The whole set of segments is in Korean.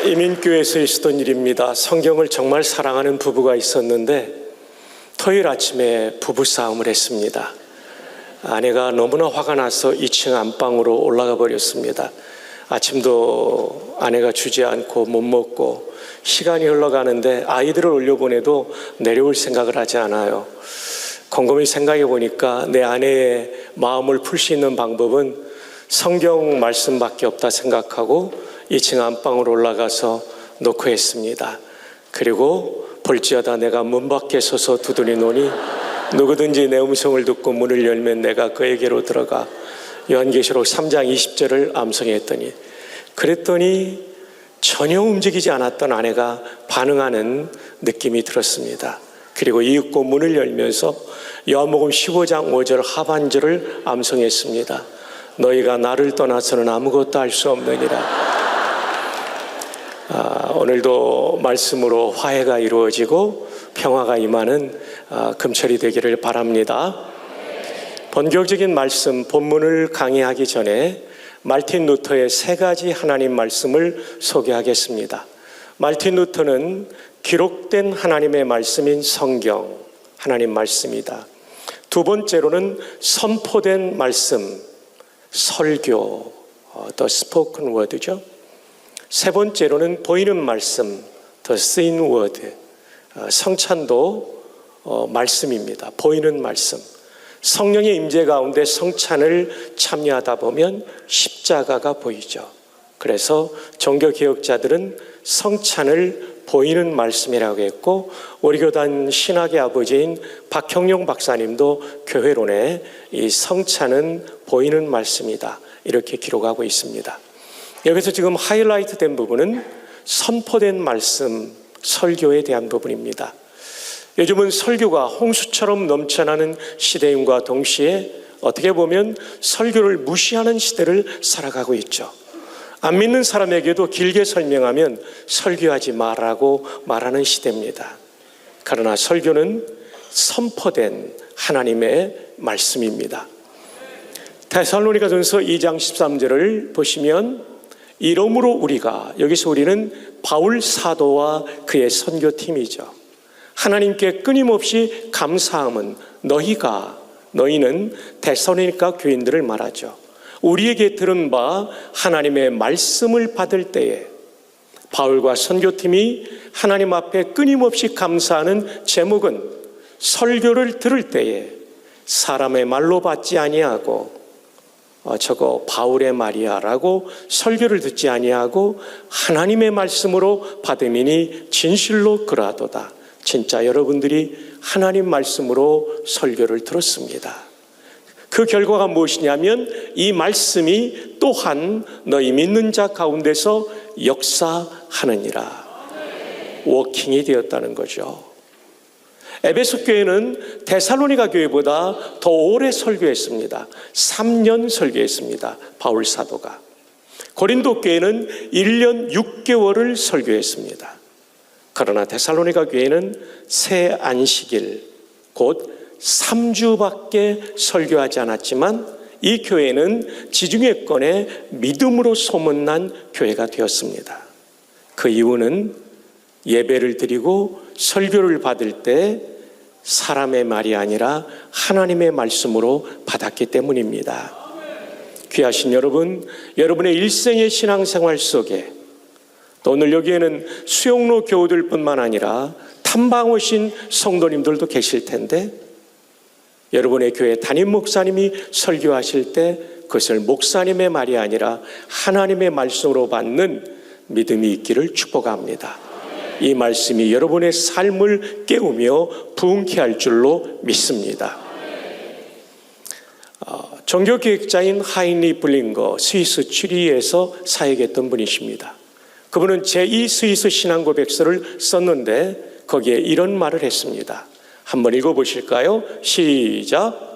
이민교회에서 있었던 일입니다. 성경을 정말 사랑하는 부부가 있었는데 토요일 아침에 부부싸움을 했습니다. 아내가 너무나 화가 나서 2층 안방으로 올라가 버렸습니다. 아침도 아내가 주지 않고 못 먹고 시간이 흘러가는데 아이들을 올려보내도 내려올 생각을 하지 않아요. 곰곰이 생각해 보니까 내 아내의 마음을 풀 수 있는 방법은 성경 말씀밖에 없다 생각하고 2층 안방으로 올라가서 노크했습니다. 그리고 볼지어다 내가 문 밖에 서서 두드리노니 누구든지 내 음성을 듣고 문을 열면 내가 그에게로 들어가. 요한계시록 3장 20절을 암송했더니, 그랬더니 전혀 움직이지 않았던 아내가 반응하는 느낌이 들었습니다. 그리고 이윽고 문을 열면서 요한복음 15장 5절 하반절을 암송했습니다. 너희가 나를 떠나서는 아무것도 할 수 없느니라. 오늘도 말씀으로 화해가 이루어지고 평화가 임하는 금철이 되기를 바랍니다. 본격적인 말씀 본문을 강의하기 전에 말틴 루터의 3가지 하나님 말씀을 소개하겠습니다. 말틴 루터는 기록된 하나님의 말씀인 성경, 하나님 말씀이다. 두 번째로는 선포된 말씀, 설교, the spoken word죠. 세 번째로는 보이는 말씀, the seen word, 성찬도 말씀입니다. 보이는 말씀. 성령의 임재 가운데 성찬을 참여하다 보면 십자가가 보이죠. 그래서 종교개혁자들은 성찬을 보이는 말씀이라고 했고, 우리 교단 신학의 아버지인 박형룡 박사님도 교회론에 이 성찬은 보이는 말씀이다 이렇게 기록하고 있습니다. 여기서 지금 하이라이트 된 부분은 선포된 말씀, 설교에 대한 부분입니다. 요즘은 설교가 홍수처럼 넘쳐나는 시대임과 동시에 어떻게 보면 설교를 무시하는 시대를 살아가고 있죠. 안 믿는 사람에게도 길게 설명하면 설교하지 말라고 말하는 시대입니다. 그러나 설교는 선포된 하나님의 말씀입니다. 데살로니가전서 2장 13절을 보시면 이러므로 우리가, 여기서 우리는 바울 사도와 그의 선교팀이죠. 하나님께 끊임없이 감사함은 너희는 데살로니가 교인들을 말하죠. 우리에게 들은 바 하나님의 말씀을 받을 때에 바울과 선교팀이 하나님 앞에 끊임없이 감사하는 제목은 설교를 들을 때에 사람의 말로 받지 아니하고 저거 바울의 말이야 라고 설교를 듣지 아니하고 하나님의 말씀으로 받음이니 진실로 그러하도다. 진짜 여러분들이 하나님 말씀으로 설교를 들었습니다. 그 결과가 무엇이냐면 이 말씀이 또한 너희 믿는 자 가운데서 역사하느니라. 워킹이 되었다는 거죠. 에베소 교회는 데살로니가 교회보다 더 오래 설교했습니다. 3년 설교했습니다. 바울 사도가. 고린도 교회는 1년 6개월을 설교했습니다. 그러나 데살로니가 교회는 새 안식일 곧 3주밖에 설교하지 않았지만 이 교회는 지중해권의 믿음으로 소문난 교회가 되었습니다. 그 이유는 예배를 드리고 설교를 받을 때 사람의 말이 아니라 하나님의 말씀으로 받았기 때문입니다. 귀하신 여러분, 여러분의 일생의 신앙생활 속에 또 오늘 여기에는 수영로 교우들뿐만 아니라 탐방 오신 성도님들도 계실 텐데 여러분의 교회 담임 목사님이 설교하실 때 그것을 목사님의 말이 아니라 하나님의 말씀으로 받는 믿음이 있기를 축복합니다. 이 말씀이 여러분의 삶을 깨우며 부흥케 할 줄로 믿습니다. 종교개혁자인 하인리 블링거 스위스 취리히에서 사역했던 분이십니다. 그분은 제2 스위스 신앙고백서를 썼는데 거기에 이런 말을 했습니다. 한번 읽어보실까요? 시작.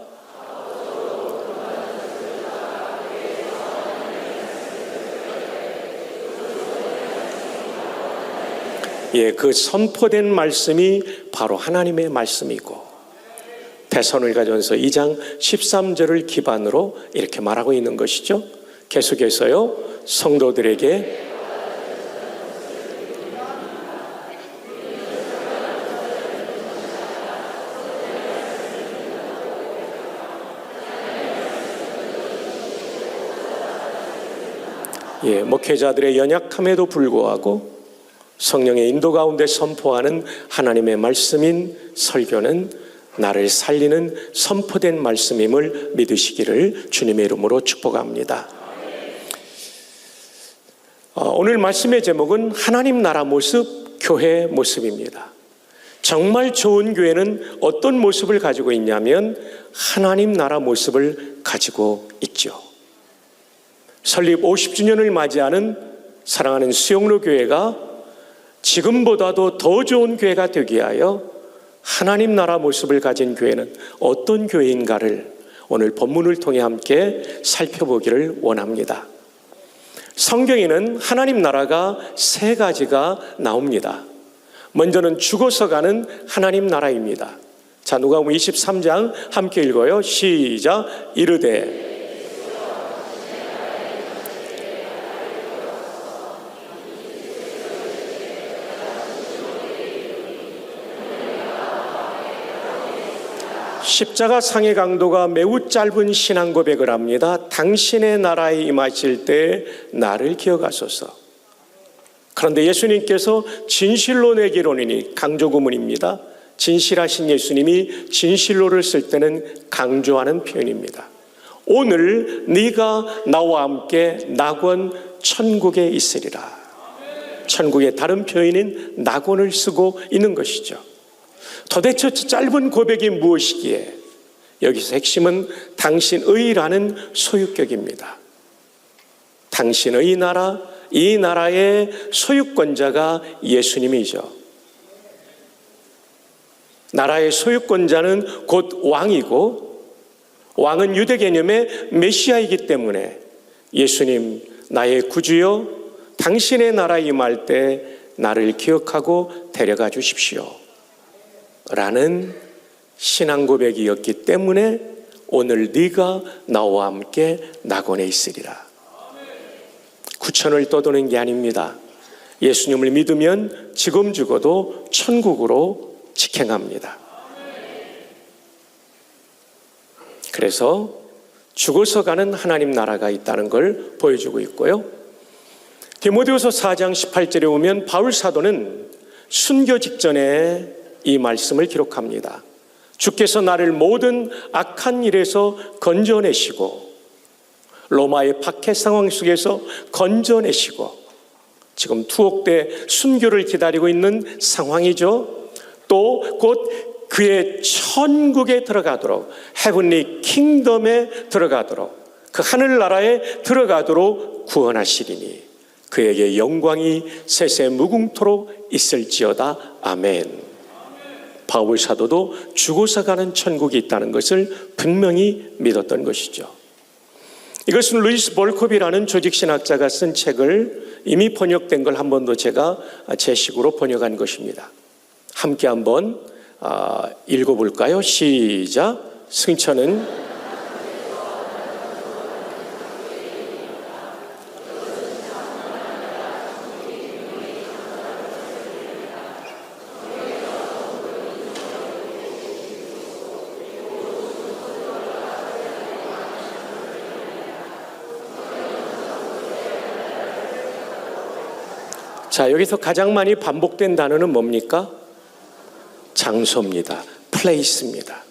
그 선포된 말씀이 바로 하나님의 말씀이고 데살로니가전서 2장 13절을 기반으로 이렇게 말하고 있는 것이죠. 계속해서요. 성도들에게 목회자들의 연약함에도 불구하고 성령의 인도 가운데 선포하는 하나님의 말씀인 설교는 나를 살리는 선포된 말씀임을 믿으시기를 주님의 이름으로 축복합니다. 오늘 말씀의 제목은 하나님 나라 모습, 교회 모습입니다. 정말 좋은 교회는 어떤 모습을 가지고 있냐면 하나님 나라 모습을 가지고 있죠. 설립 50주년을 맞이하는 사랑하는 수영로 교회가 지금보다도 더 좋은 교회가 되기 위하여 하나님 나라 모습을 가진 교회는 어떤 교회인가를 오늘 본문을 통해 함께 살펴보기를 원합니다. 성경에는 하나님 나라가 세 가지가 나옵니다. 먼저는 죽어서 가는 하나님 나라입니다. 자, 누가복음 23장 함께 읽어요. 시작. 이르되 십자가 상의 강도가 매우 짧은 신앙 고백을 합니다. 당신의 나라에 임하실 때 나를 기억하소서. 그런데 예수님께서 진실로 내기로니니 강조구문입니다. 진실하신 예수님이 진실로를 쓸 때는 강조하는 표현입니다. 오늘 네가 나와 함께 낙원 천국에 있으리라. 천국의 다른 표현인 낙원을 쓰고 있는 것이죠. 도대체 짧은 고백이 무엇이기에 여기서 핵심은 당신의라는 소유격입니다. 당신의 나라, 이 나라의 소유권자가 예수님이죠. 나라의 소유권자는 곧 왕이고 왕은 유대 개념의 메시아이기 때문에 예수님 나의 구주여 당신의 나라에 임할 때 나를 기억하고 데려가 주십시오 라는 신앙 고백이었기 때문에 오늘 네가 나와 함께 낙원에 있으리라. 구천을 떠도는 게 아닙니다. 예수님을 믿으면 지금 죽어도 천국으로 직행합니다. 그래서 죽어서 가는 하나님 나라가 있다는 걸 보여주고 있고요. 디모데후서 4장 18절에 오면 바울 사도는 순교 직전에 이 말씀을 기록합니다. 주께서 나를 모든 악한 일에서 건져내시고 로마의 박해 상황 속에서 건져내시고 지금 투옥돼 순교를 기다리고 있는 상황이죠. 또 곧 그의 천국에 들어가도록 헤븐리 킹덤에 들어가도록 그 하늘나라에 들어가도록 구원하시리니 그에게 영광이 세세 무궁토록 있을지어다. 아멘. 바울 사도도 죽어서 가는 천국이 있다는 것을 분명히 믿었던 것이죠. 이것은 루이스 볼콥이라는 조직신학자가 쓴 책을 이미 번역된 걸 한 번 더 제가 제 식으로 번역한 것입니다. 함께 한번 읽어볼까요? 시작. 승천은 자, 여기서 가장 많이 반복된 단어는 뭡니까? 장소입니다. 플레이스입니다.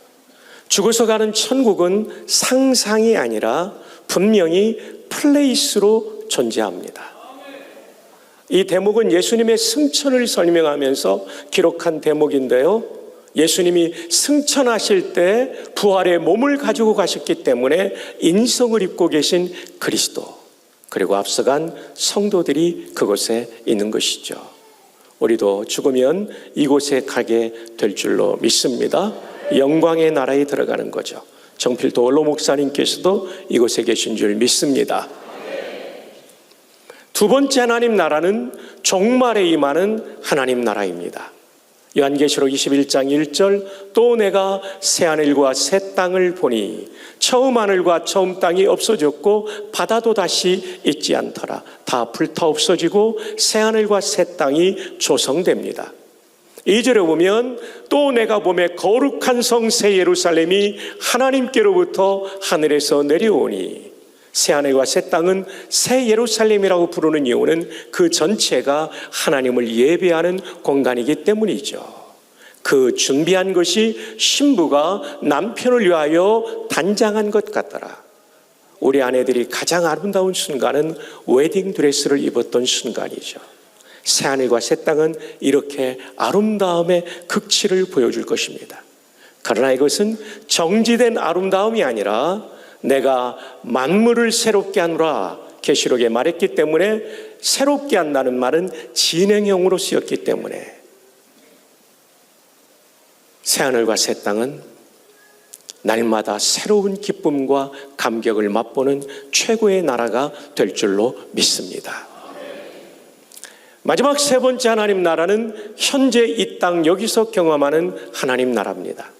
죽어서 가는 천국은 상상이 아니라 분명히 플레이스로 존재합니다. 이 대목은 예수님의 승천을 설명하면서 기록한 대목인데요. 예수님이 승천하실 때 부활의 몸을 가지고 가셨기 때문에 인성을 입고 계신 그리스도 그리고 앞서간 성도들이 그곳에 있는 것이죠. 우리도 죽으면 이곳에 가게 될 줄로 믿습니다. 영광의 나라에 들어가는 거죠. 정필도 원로 목사님께서도 이곳에 계신 줄 믿습니다. 두 번째 하나님 나라는 종말에 임하는 하나님 나라입니다. 요한계시록 21장 1절 또 내가 새하늘과 새 땅을 보니 처음 하늘과 처음 땅이 없어졌고 바다도 다시 있지 않더라. 다 불타 없어지고 새하늘과 새 땅이 조성됩니다. 2절에 보면 또 내가 보매 거룩한 성 새 예루살렘이 하나님께로부터 하늘에서 내려오니 새하늘과 새 땅은 새 예루살렘이라고 부르는 이유는 그 전체가 하나님을 예배하는 공간이기 때문이죠. 그 준비한 것이 신부가 남편을 위하여 단장한 것 같더라. 우리 아내들이 가장 아름다운 순간은 웨딩드레스를 입었던 순간이죠. 새하늘과 새 땅은 이렇게 아름다움의 극치를 보여줄 것입니다. 그러나 이것은 정지된 아름다움이 아니라 내가 만물을 새롭게 하노라 계시록에 말했기 때문에, 새롭게 한다는 말은 진행형으로 쓰였기 때문에 새하늘과 새 땅은 날마다 새로운 기쁨과 감격을 맛보는 최고의 나라가 될 줄로 믿습니다. 마지막 세 번째 하나님 나라는 현재 이 땅 여기서 경험하는 하나님 나라입니다.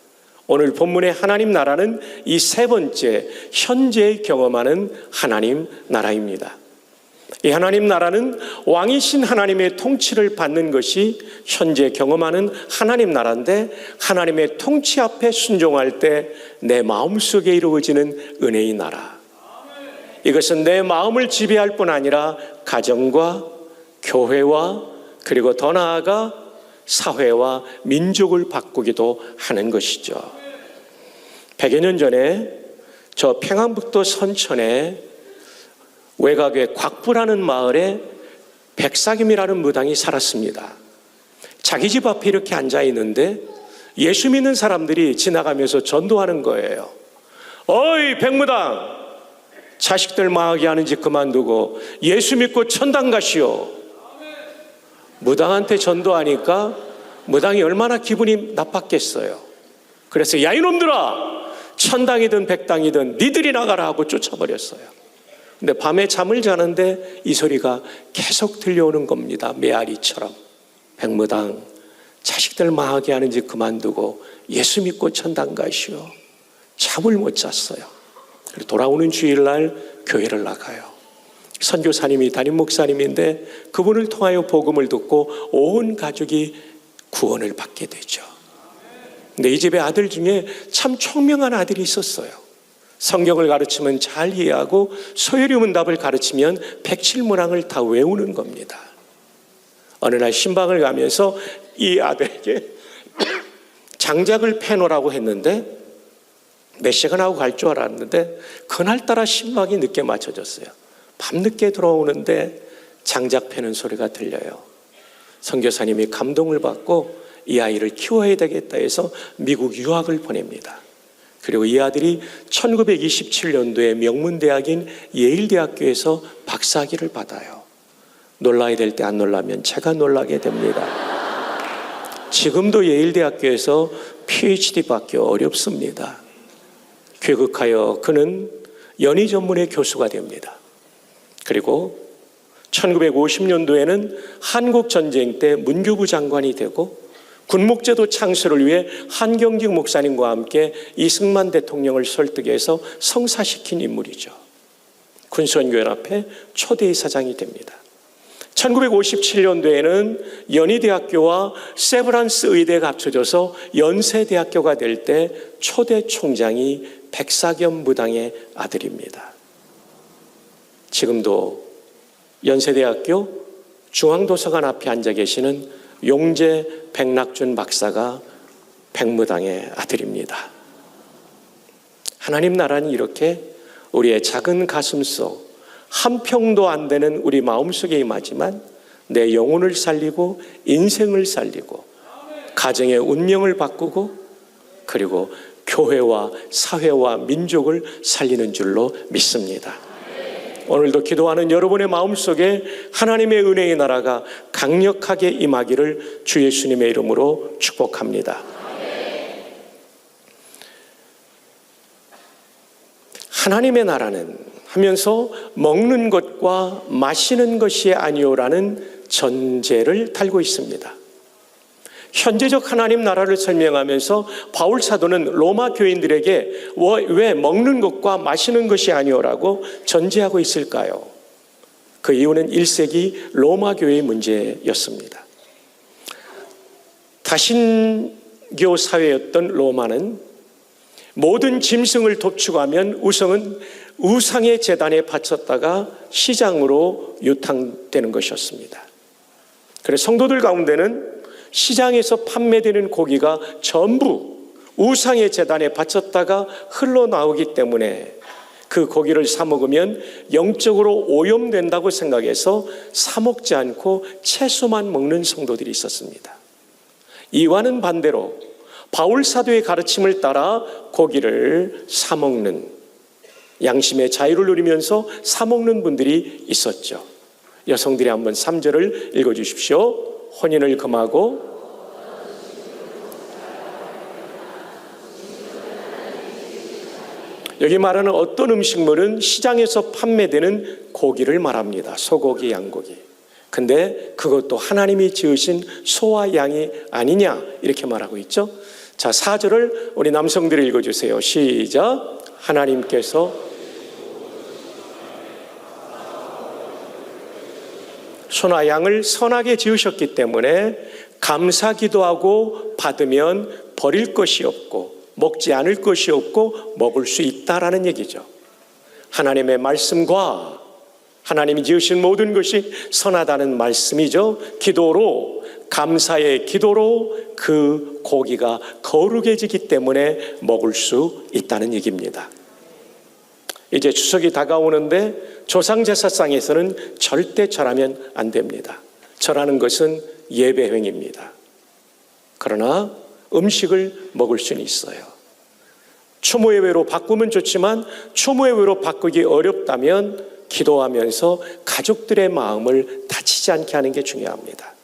오늘 본문의 하나님 나라는 이 세 번째 현재 경험하는 하나님 나라입니다. 이 하나님 나라는 왕이신 하나님의 통치를 받는 것이 현재 경험하는 하나님 나라인데, 하나님의 통치 앞에 순종할 때 내 마음속에 이루어지는 은혜의 나라. 이것은 내 마음을 지배할 뿐 아니라 가정과 교회와 그리고 더 나아가 사회와 민족을 바꾸기도 하는 것이죠. 100여 년 전에 저 평안북도 선천에 외곽의 곽부라는 마을에 백사김이라는 무당이 살았습니다. 자기 집 앞에 이렇게 앉아 있는데 예수 믿는 사람들이 지나가면서 전도하는 거예요. 어이 백무당, 자식들 망하게 하는 짓 그만두고 예수 믿고 천당 가시오. 무당한테 전도하니까 무당이 얼마나 기분이 나빴겠어요. 그래서 야 이놈들아, 천당이든 백당이든 니들이 나가라 하고 쫓아버렸어요. 근데 밤에 잠을 자는데 이 소리가 계속 들려오는 겁니다. 메아리처럼. 백무당, 자식들 망하게 하는 짓 그만두고 예수 믿고 천당 가시오. 잠을 못 잤어요. 그리고 돌아오는 주일날 교회를 나가요. 선교사님이 담임 목사님인데 그분을 통하여 복음을 듣고 온 가족이 구원을 받게 되죠. 근데 이 집에 아들 중에 참 총명한 아들이 있었어요. 성경을 가르치면 잘 이해하고 소요리 문답을 가르치면 백칠문항을 다 외우는 겁니다. 어느 날 신방을 가면서 이 아들에게 장작을 패놓으라고 했는데 몇 시간 하고 갈 줄 알았는데 그날따라 신방이 늦게 맞춰졌어요. 밤늦게 들어오는데 장작 패는 소리가 들려요. 선교사님이 감동을 받고 이 아이를 키워야 되겠다 해서 미국 유학을 보냅니다. 그리고 이 아들이 1927년도에 명문대학인 예일대학교에서 박사학위를 받아요. 놀라야 될 때 안 놀라면 제가 놀라게 됩니다. 지금도 예일대학교에서 PhD 받기 어렵습니다. 귀국하여 그는 연희 전문의 교수가 됩니다. 그리고 1950년도에는 한국전쟁 때 문교부 장관이 되고 군목제도 창설을 위해 한경직 목사님과 함께 이승만 대통령을 설득해서 성사시킨 인물이죠. 군수원교연합회 초대이사장이 됩니다. 1957년도에는 연희대학교와 세브란스 의대가 합쳐져서 연세대학교가 될 때 초대 총장이 백사겸 무당의 아들입니다. 지금도 연세대학교 중앙도서관 앞에 앉아 계시는 용재 백낙준 박사가 백무당의 아들입니다. 하나님 나라는 이렇게 우리의 작은 가슴 속 한 평도 안 되는 우리 마음속에 임하지만 내 영혼을 살리고 인생을 살리고 가정의 운명을 바꾸고 그리고 교회와 사회와 민족을 살리는 줄로 믿습니다. 오늘도 기도하는 여러분의 마음속에 하나님의 은혜의 나라가 강력하게 임하기를 주 예수님의 이름으로 축복합니다. 하나님의 나라는 하면서 먹는 것과 마시는 것이 아니오라는 전제를 달고 있습니다. 현재적 하나님 나라를 설명하면서 바울 사도는 로마 교인들에게 왜 먹는 것과 마시는 것이 아니오라고 전제하고 있을까요? 그 이유는 1세기 로마 교회의 문제였습니다. 다신교 사회였던 로마는 모든 짐승을 돕축하면 우성은 우상의 제단에 바쳤다가 시장으로 유통되는 것이었습니다. 그래서 성도들 가운데는 시장에서 판매되는 고기가 전부 우상의 제단에 바쳤다가 흘러나오기 때문에 그 고기를 사 먹으면 영적으로 오염된다고 생각해서 사 먹지 않고 채소만 먹는 성도들이 있었습니다. 이와는 반대로 바울 사도의 가르침을 따라 고기를 사 먹는, 양심의 자유를 누리면서 사 먹는 분들이 있었죠. 여성들이 한번 3절을 읽어주십시오. 혼인을 금하고 여기 말하는 어떤 음식물은 시장에서 판매되는 고기를 말합니다. 소고기, 양고기. 근데 그것도 하나님이 지으신 소와 양이 아니냐 이렇게 말하고 있죠. 자, 4절을 우리 남성들이 읽어주세요. 시작. 하나님께서 소나 양을 선하게 지으셨기 때문에 감사 기도하고 받으면 버릴 것이 없고 먹지 않을 것이 없고 먹을 수 있다라는 얘기죠. 하나님의 말씀과 하나님이 지으신 모든 것이 선하다는 말씀이죠. 기도로, 감사의 기도로 그 고기가 거룩해지기 때문에 먹을 수 있다는 얘기입니다. 이제 추석이 다가오는데 조상제사상에서는 절대 절하면 안 됩니다. 절하는 것은 예배행위입니다. 그러나 음식을 먹을 수는 있어요. 추모예배로 바꾸면 좋지만 추모예배로 바꾸기 어렵다면 기도하면서 가족들의 마음을 다치지 않게 하는 게 중요합니다.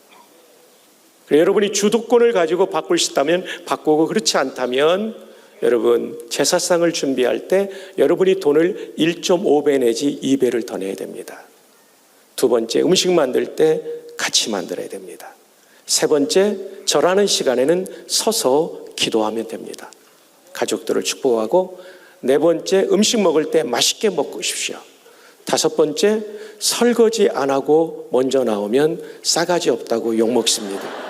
여러분이 주도권을 가지고 바꿀 수 있다면 바꾸고 그렇지 않다면 여러분 제사상을 준비할 때 여러분이 돈을 1.5배 내지 2배를 더 내야 됩니다. 두 번째, 음식 만들 때 같이 만들어야 됩니다. 세 번째, 절하는 시간에는 서서 기도하면 됩니다. 가족들을 축복하고. 네 번째, 음식 먹을 때 맛있게 먹고 싶으십시오. 다섯 번째, 설거지 안 하고 먼저 나오면 싸가지 없다고 욕먹습니다.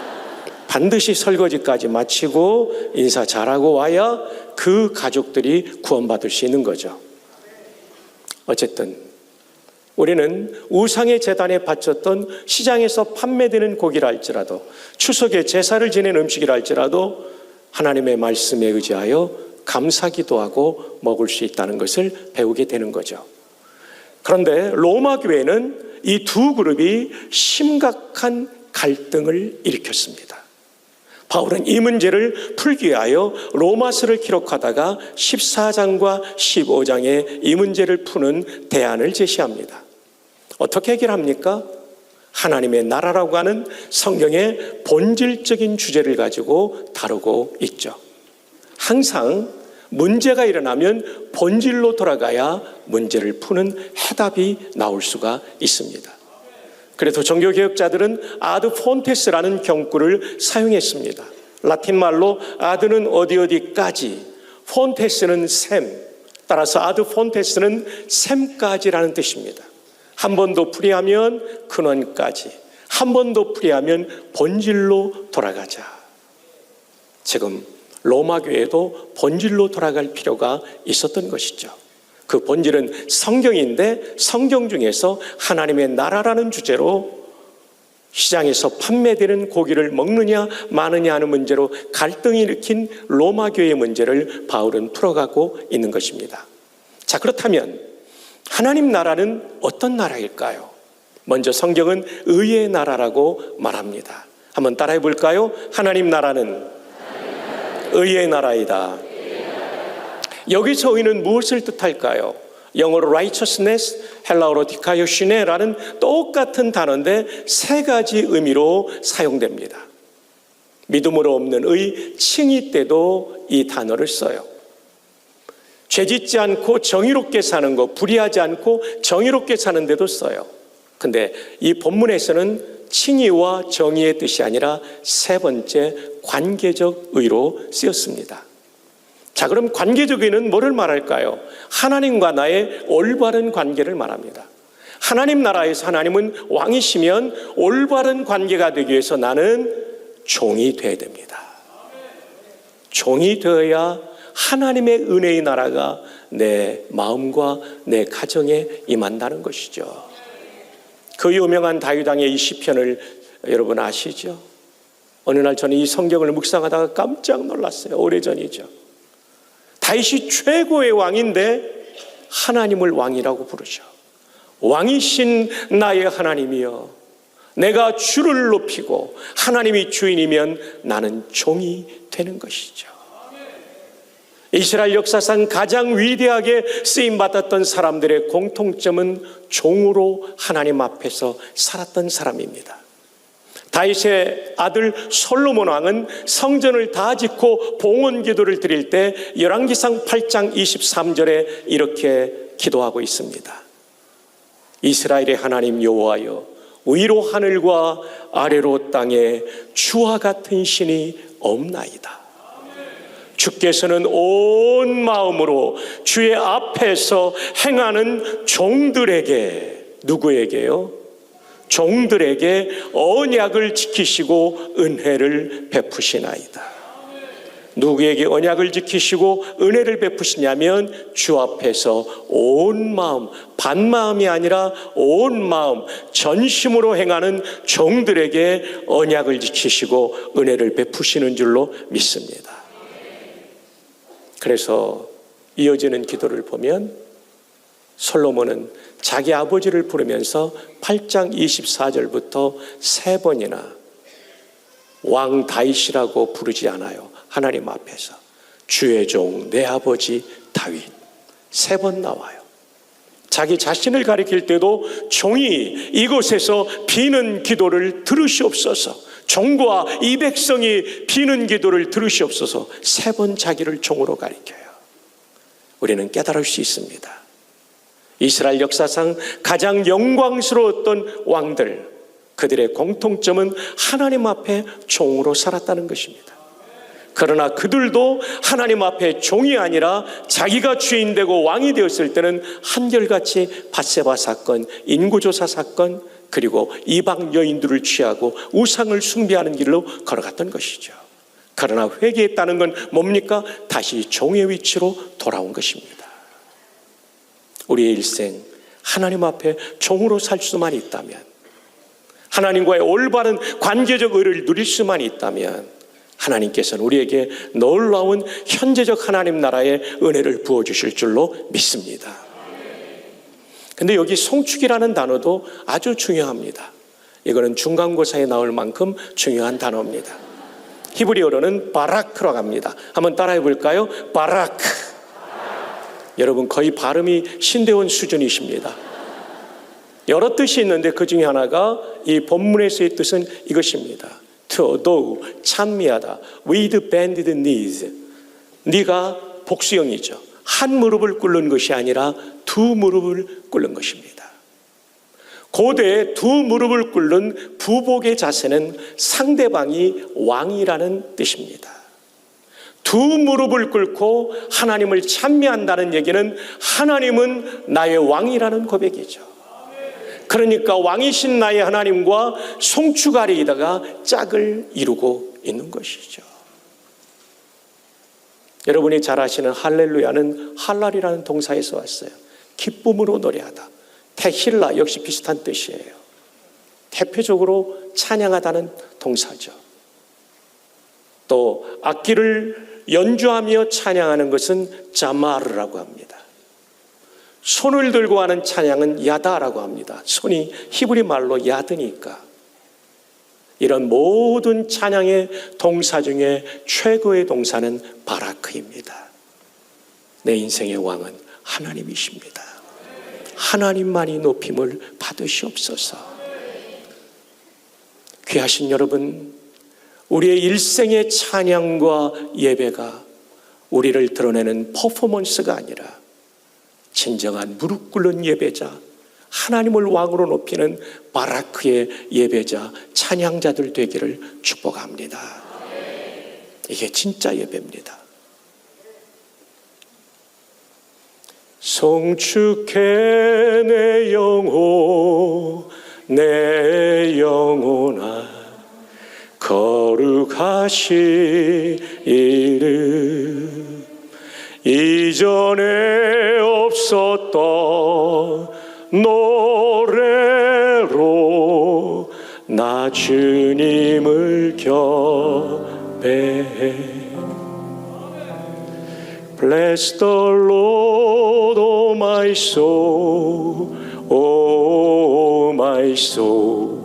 반드시 설거지까지 마치고 인사 잘하고 와야 그 가족들이 구원받을 수 있는 거죠. 어쨌든 우리는 우상의 제단에 바쳤던 시장에서 판매되는 고기라 할지라도 추석에 제사를 지낸 음식이라 할지라도 하나님의 말씀에 의지하여 감사기도하고 먹을 수 있다는 것을 배우게 되는 거죠. 그런데 로마 교회는 이 두 그룹이 심각한 갈등을 일으켰습니다. 바울은 이 문제를 풀기 위하여 로마서를 기록하다가 14장과 15장에 이 문제를 푸는 대안을 제시합니다. 어떻게 해결합니까? 하나님의 나라라고 하는 성경의 본질적인 주제를 가지고 다루고 있죠. 항상 문제가 일어나면 본질로 돌아가야 문제를 푸는 해답이 나올 수가 있습니다. 그래서 종교개혁자들은 아드 폰테스라는 경구를 사용했습니다. 라틴 말로 아드는 어디까지, 폰테스는 샘, 따라서 아드 폰테스는 샘까지라는 뜻입니다. 한 번 더 풀이하면 근원까지, 한 번 더 풀이하면 본질로 돌아가자. 지금 로마 교회도 본질로 돌아갈 필요가 있었던 것이죠. 그 본질은 성경인데 성경 중에서 하나님의 나라라는 주제로 시장에서 판매되는 고기를 먹느냐 마느냐 하는 문제로 갈등이 일으킨 로마 교회의 문제를 바울은 풀어가고 있는 것입니다. 자, 그렇다면 하나님 나라는 어떤 나라일까요? 먼저 성경은 의의 나라라고 말합니다. 한번 따라해 볼까요? 하나님 나라는 의의 나라이다. 여기서 의는 무엇을 뜻할까요? 영어로 righteousness, 헬라어로 디카이오시네라는 똑같은 단어인데 세 가지 의미로 사용됩니다. 믿음으로 없는 의, 칭의 때도 이 단어를 써요. 죄짓지 않고 정의롭게 사는 것, 불의하지 않고 정의롭게 사는 데도 써요. 근데 이 본문에서는 칭의와 정의의 뜻이 아니라 세 번째 관계적 의로 쓰였습니다. 자, 그럼 관계적 의는 뭐를 말할까요? 하나님과 나의 올바른 관계를 말합니다. 하나님 나라에서 하나님은 왕이시면 올바른 관계가 되기 위해서 나는 종이 되어야 됩니다. 종이 되어야 하나님의 은혜의 나라가 내 마음과 내 가정에 임한다는 것이죠. 그 유명한 다윗 왕의 이 시편을 여러분 아시죠? 어느 날 저는 이 성경을 묵상하다가 깜짝 놀랐어요. 오래전이죠. 다윗이 최고의 왕인데 하나님을 왕이라고 부르죠. 왕이신 나의 하나님이여, 내가 주를 높이고 하나님이 주인이면 나는 종이 되는 것이죠. 이스라엘 역사상 가장 위대하게 쓰임받았던 사람들의 공통점은 종으로 하나님 앞에서 살았던 사람입니다. 다윗의 아들 솔로몬 왕은 성전을 다 짓고 봉헌 기도를 드릴 때 열왕기상 8장 23절에 이렇게 기도하고 있습니다. 이스라엘의 하나님 여호와여, 위로 하늘과 아래로 땅에 주와 같은 신이 없나이다. 주께서는 온 마음으로 주의 앞에서 행하는 종들에게, 누구에게요? 종들에게 언약을 지키시고 은혜를 베푸시나이다. 누구에게 언약을 지키시고 은혜를 베푸시냐면 주 앞에서 온 마음, 반마음이 아니라 온 마음, 전심으로 행하는 종들에게 언약을 지키시고 은혜를 베푸시는 줄로 믿습니다. 그래서 이어지는 기도를 보면 솔로몬은 자기 아버지를 부르면서 8장 24절부터 3번이나 왕 다윗이라고 부르지 않아요. 하나님 앞에서 주의 종 내 아버지 다윗 3번 나와요. 자기 자신을 가리킬 때도 종이 이곳에서 비는 기도를 들으시옵소서, 종과 이 백성이 비는 기도를 들으시옵소서 3번 자기를 종으로 가리켜요. 우리는 깨달을 수 있습니다. 이스라엘 역사상 가장 영광스러웠던 왕들, 그들의 공통점은 하나님 앞에 종으로 살았다는 것입니다. 그러나 그들도 하나님 앞에 종이 아니라 자기가 주인 되고 왕이 되었을 때는 한결같이 밧세바 사건, 인구조사 사건, 그리고 이방 여인들을 취하고 우상을 숭배하는 길로 걸어갔던 것이죠. 그러나 회개했다는 건 뭡니까? 다시 종의 위치로 돌아온 것입니다. 우리의 일생 하나님 앞에 종으로 살 수만 있다면, 하나님과의 올바른 관계적 의를 누릴 수만 있다면 하나님께서는 우리에게 놀라운 현재적 하나님 나라의 은혜를 부어주실 줄로 믿습니다. 근데 여기 송축이라는 단어도 아주 중요합니다. 이거는 중간고사에 나올 만큼 중요한 단어입니다. 히브리어로는 바라크라고 합니다. 한번 따라해 볼까요? 바라크. 여러분 거의 발음이 신대원 수준이십니다. 여러 뜻이 있는데 그 중에 하나가 이 본문에서의 뜻은 이것입니다. To do, 찬미하다. With bended knees. 네가 복수형이죠. 한 무릎을 꿇는 것이 아니라 두 무릎을 꿇는 것입니다. 고대 두 무릎을 꿇는 부복의 자세는 상대방이 왕이라는 뜻입니다. 두 무릎을 꿇고 하나님을 찬미한다는 얘기는 하나님은 나의 왕이라는 고백이죠. 그러니까 왕이신 나의 하나님과 송축 아래에다가 짝을 이루고 있는 것이죠. 여러분이 잘 아시는 할렐루야는 할랄이라는 동사에서 왔어요. 기쁨으로 노래하다. 테힐라 역시 비슷한 뜻이에요. 대표적으로 찬양하다는 동사죠. 또 악기를 연주하며 찬양하는 것은 자마르라고 합니다. 손을 들고 하는 찬양은 야다라고 합니다. 손이 히브리 말로 야드니까. 이런 모든 찬양의 동사 중에 최고의 동사는 바라크입니다. 내 인생의 왕은 하나님이십니다. 하나님만이 높임을 받으시옵소서. 귀하신 여러분, 우리의 일생의 찬양과 예배가 우리를 드러내는 퍼포먼스가 아니라 진정한 무릎 꿇는 예배자, 하나님을 왕으로 높이는 바라크의 예배자, 찬양자들 되기를 축복합니다. 이게 진짜 예배입니다. 송축해 내 영혼, 내 영혼아, 거룩하신 이름, 이전에 없었던 노래로 나 주님을 경배해. Bless the Lord, O my soul, O my soul.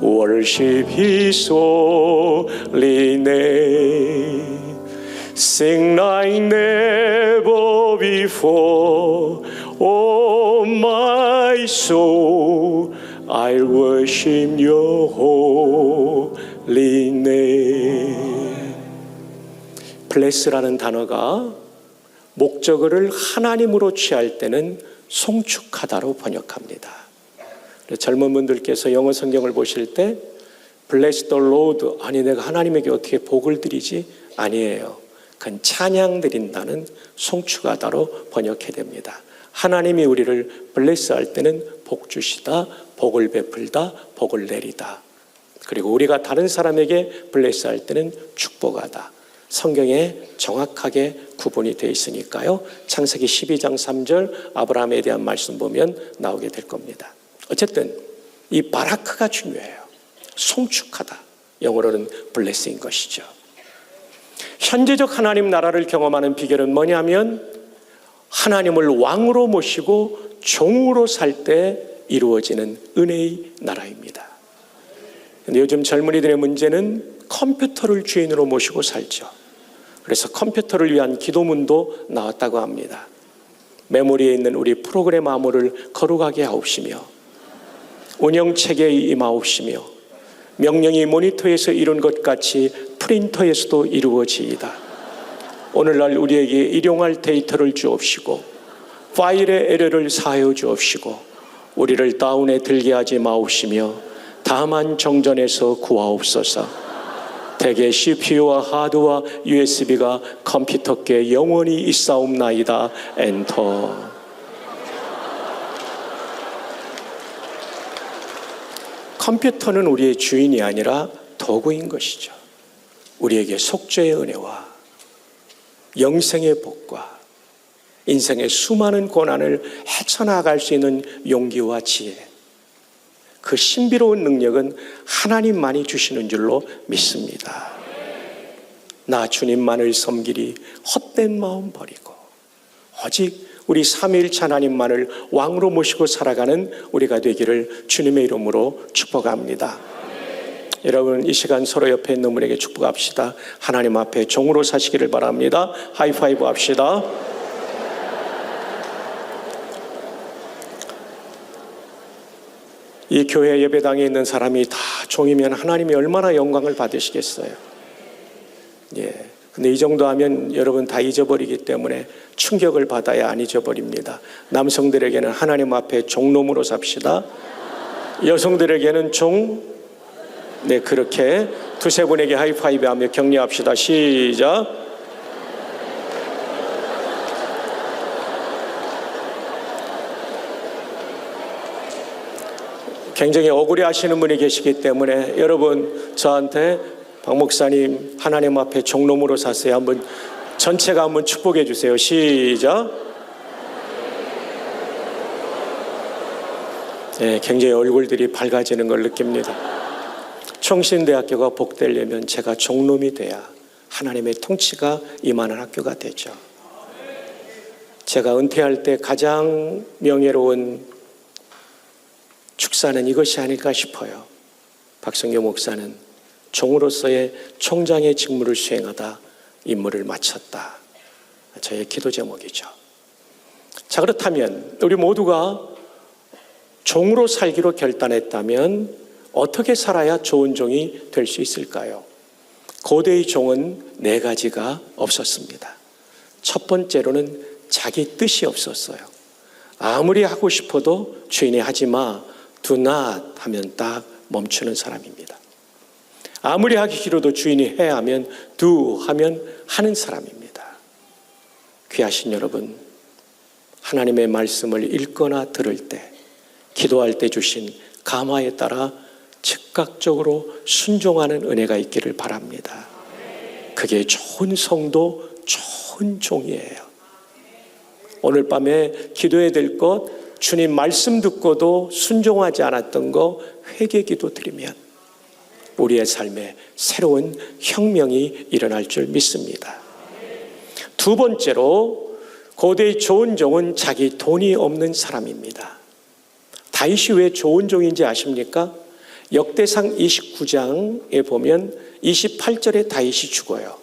Worship His holy name. Sing like never before, O my soul. I worship Your holy name. Bless라는 단어가 목적어를 하나님으로 취할 때는 송축하다로 번역합니다. 젊은 분들께서 영어 성경을 보실 때 Bless the Lord, 아니 내가 하나님에게 어떻게 복을 드리지? 아니에요. 그건 찬양 드린다는 송축하다로 번역해야 됩니다. 하나님이 우리를 블레스할 때는 복 주시다, 복을 베풀다, 복을 내리다. 그리고 우리가 다른 사람에게 블레스할 때는 축복하다. 성경에 정확하게 구분이 되어 있으니까요. 창세기 12장 3절 아브라함에 대한 말씀 보면 나오게 될 겁니다. 어쨌든 이 바라크가 중요해요. 송축하다. 영어로는 블레스인 것이죠. 현재적 하나님 나라를 경험하는 비결은 뭐냐면 하나님을 왕으로 모시고 종으로 살 때 이루어지는 은혜의 나라입니다. 근데 요즘 젊은이들의 문제는 컴퓨터를 주인으로 모시고 살죠. 그래서 컴퓨터를 위한 기도문도 나왔다고 합니다. 메모리에 있는 우리 프로그램 암호를 거룩하게 하옵시며 운영체계에 임하옵시며 명령이 모니터에서 이룬 것 같이 프린터에서도 이루어지이다. 오늘날 우리에게 일용할 데이터를 주옵시고 파일의 에러를 사하여 주옵시고 우리를 다운에 들게 하지 마옵시며 다만 정전에서 구하옵소서. 대개 CPU와 하드와 USB가 컴퓨터께 영원히 있사옵나이다. 엔터. 컴퓨터는 우리의 주인이 아니라 도구인 것이죠. 우리에게 속죄의 은혜와 영생의 복과 인생의 수많은 고난을 헤쳐나갈 수 있는 용기와 지혜, 그 신비로운 능력은 하나님만이 주시는 줄로 믿습니다. 나 주님만을 섬기리 헛된 마음 버리고 오직 우리 삼위일체 하나님만을 왕으로 모시고 살아가는 우리가 되기를 주님의 이름으로 축복합니다. 여러분 이 시간 서로 옆에 있는 분에게 축복합시다. 하나님 앞에 종으로 사시기를 바랍니다. 하이파이브 합시다. 이 교회 예배당에 있는 사람이 다 종이면 하나님이 얼마나 영광을 받으시겠어요. 예. 근데 이 정도 하면 여러분 다 잊어버리기 때문에 충격을 받아야 안 잊어버립니다. 남성들에게는 하나님 앞에 종놈으로 삽시다. 여성들에게는 종, 네, 그렇게 두세 분에게 하이파이브 하며 격려합시다. 시작. 굉장히 억울해 하시는 분이 계시기 때문에 여러분 저한테 박 목사님 하나님 앞에 종놈으로 사세요. 한번 전체가 한번 축복해 주세요. 시작. 네, 굉장히 얼굴들이 밝아지는 걸 느낍니다. 총신대학교가 복되려면 제가 종놈이 돼야 하나님의 통치가 임하는 학교가 되죠. 제가 은퇴할 때 가장 명예로운 축사는 이것이 아닐까 싶어요. 박성교 목사는 종으로서의 총장의 직무를 수행하다 임무를 마쳤다. 저의 기도 제목이죠. 자, 그렇다면 우리 모두가 종으로 살기로 결단했다면 어떻게 살아야 좋은 종이 될 수 있을까요? 고대의 종은 4가지가 없었습니다. 첫 번째로는 자기 뜻이 없었어요. 아무리 하고 싶어도 주인이 하지 마, do not 하면 딱 멈추는 사람입니다. 아무리 하기 싫어도 주인이 해 하면 do 하면 하는 사람입니다. 귀하신 여러분, 하나님의 말씀을 읽거나 들을 때, 기도할 때 주신 감화에 따라 즉각적으로 순종하는 은혜가 있기를 바랍니다. 그게 좋은 성도, 좋은 종이에요. 오늘 밤에 기도해야 될 것, 주님 말씀 듣고도 순종하지 않았던 거 회개 기도 드리면 우리의 삶에 새로운 혁명이 일어날 줄 믿습니다. 두 번째로 고대의 좋은 종은 자기 돈이 없는 사람입니다. 다윗이 왜 좋은 종인지 아십니까? 역대상 29장에 보면 28절에 다윗이 죽어요.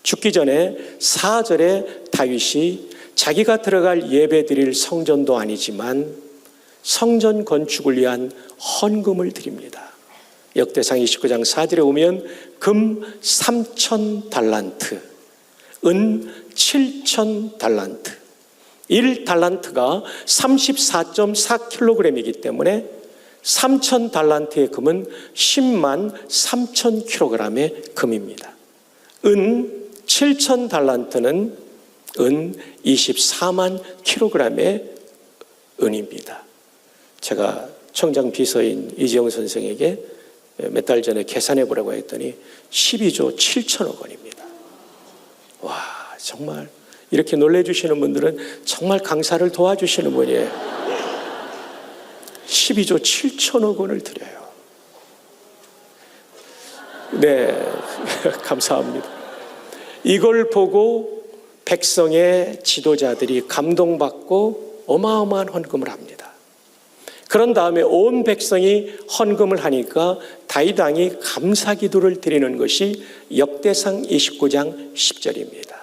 죽기 전에 4절에 다윗이 자기가 들어갈 예배드릴 성전도 아니지만 성전 건축을 위한 헌금을 드립니다. 역대상 29장 4절에 오면 금 3,000달란트, 은 7,000달란트, 1달란트가 34.4kg이기 때문에 3,000달란트의 금은 10만 3,000kg의 금입니다. 은 7,000달란트는 은 24만 kg의 은입니다. 제가 청장 비서인 이재용 선생에게 몇 달 전에 계산해 보라고 했더니 12조 7천억 원입니다. 와, 정말 이렇게 놀래주시는 분들은 정말 강사를 도와주시는 분이에요. 12조 7천억 원을 드려요. 네, 감사합니다. 이걸 보고 백성의 지도자들이 감동받고 어마어마한 헌금을 합니다. 그런 다음에 온 백성이 헌금을 하니까 다윗 왕이 감사기도를 드리는 것이 역대상 29장 10절입니다.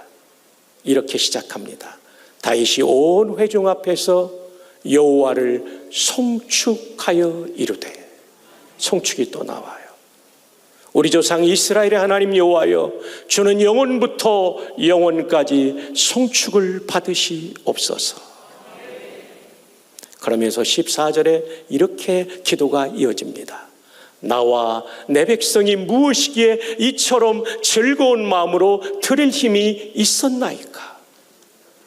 이렇게 시작합니다. 다윗이 온 회중 앞에서 여호와를 송축하여 이르되, 송축이 또 나와요. 우리 조상 이스라엘의 하나님 여호와여, 주는 영원부터 영원까지 송축을 받으시옵소서. 그러면서 14절에 이렇게 기도가 이어집니다. 나와 내 백성이 무엇이기에 이처럼 즐거운 마음으로 드릴 힘이 있었나이까.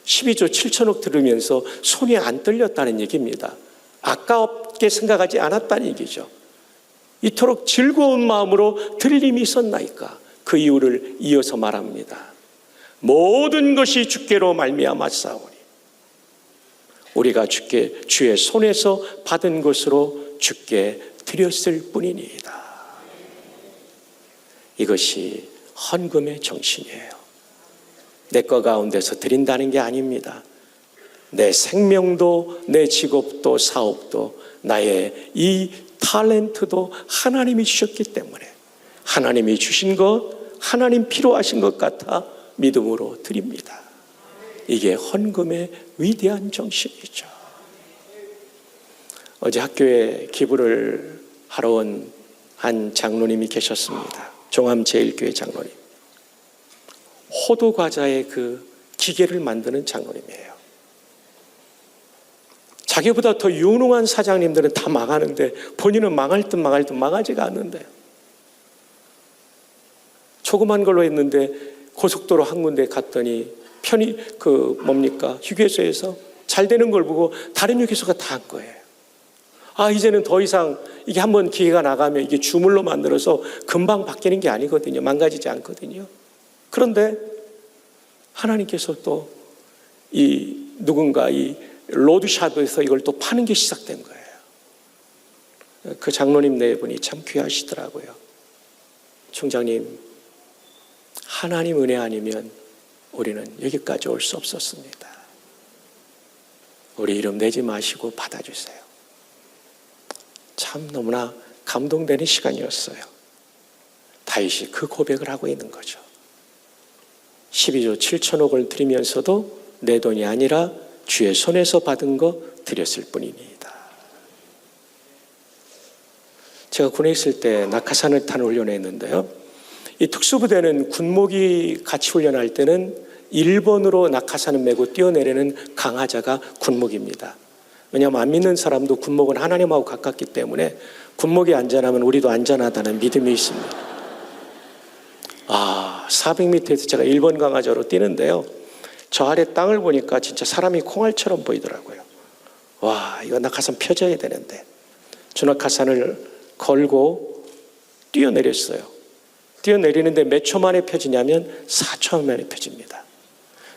12조 7천억 들으면서 손이 안 떨렸다는 얘기입니다. 아깝게 생각하지 않았다는 얘기죠. 이토록 즐거운 마음으로 드릴 힘이 있었나이까. 그 이유를 이어서 말합니다. 모든 것이 주께로 말미암았사오니 우리가 주의 손에서 받은 것으로 주께 드렸을 뿐이니이다. 이것이 헌금의 정신이에요. 내 것 가운데서 드린다는 게 아닙니다. 내 생명도, 내 직업도, 사업도, 나의 이 탤런트도 하나님이 주셨기 때문에 하나님이 주신 것, 하나님 필요하신 것 같아 믿음으로 드립니다. 이게 헌금의 위대한 정신이죠. 어제 학교에 기부를 하러 온 한 장로님이 계셨습니다. 종암제일교회 장로님. 호두 과자의 그 기계를 만드는 장로님이에요. 자기보다 더 유능한 사장님들은 다 망하는데 본인은 망할 듯 망하지가 않는데요. 조그만 걸로 했는데 고속도로 한 군데 갔더니 휴게소에서 잘 되는 걸 보고 다른 휴게소가 다 한 거예요. 이제는 더 이상 이게 한번 기계가 나가면 이게 주물로 만들어서 금방 바뀌는 게 아니거든요. 망가지지 않거든요. 그런데 하나님께서 또 누군가 이 로드샵에서 이걸 또 파는 게 시작된 거예요. 그 장로님 네 분이 참 귀하시더라고요. 총장님, 하나님 은혜 아니면 우리는 여기까지 올 수 없었습니다. 우리 이름 내지 마시고 받아주세요. 참 너무나 감동되는 시간이었어요. 다윗이 그 고백을 하고 있는 거죠. 12조 7천억을 드리면서도 내 돈이 아니라 주의 손에서 받은 거 드렸을 뿐입니다. 제가 군에 있을 때 낙하산을 타는 훈련을 했는데요. 이 특수부대는 군목이 같이 훈련할 때는 1번으로 낙하산을 메고 뛰어내리는 강화자가 군목입니다. 왜냐하면 안 믿는 사람도 군목은 하나님하고 가깝기 때문에 군목이 안전하면 우리도 안전하다는 믿음이 있습니다. 400m에서 제가 1번 강화자로 뛰는데요. 저 아래 땅을 보니까 진짜 사람이 콩알처럼 보이더라고요. 와, 이거 낙하산 펴져야 되는데. 저 낙하산을 걸고 뛰어내렸어요. 뛰어내리는데 몇 초 만에 펴지냐면 4초 만에 펴집니다.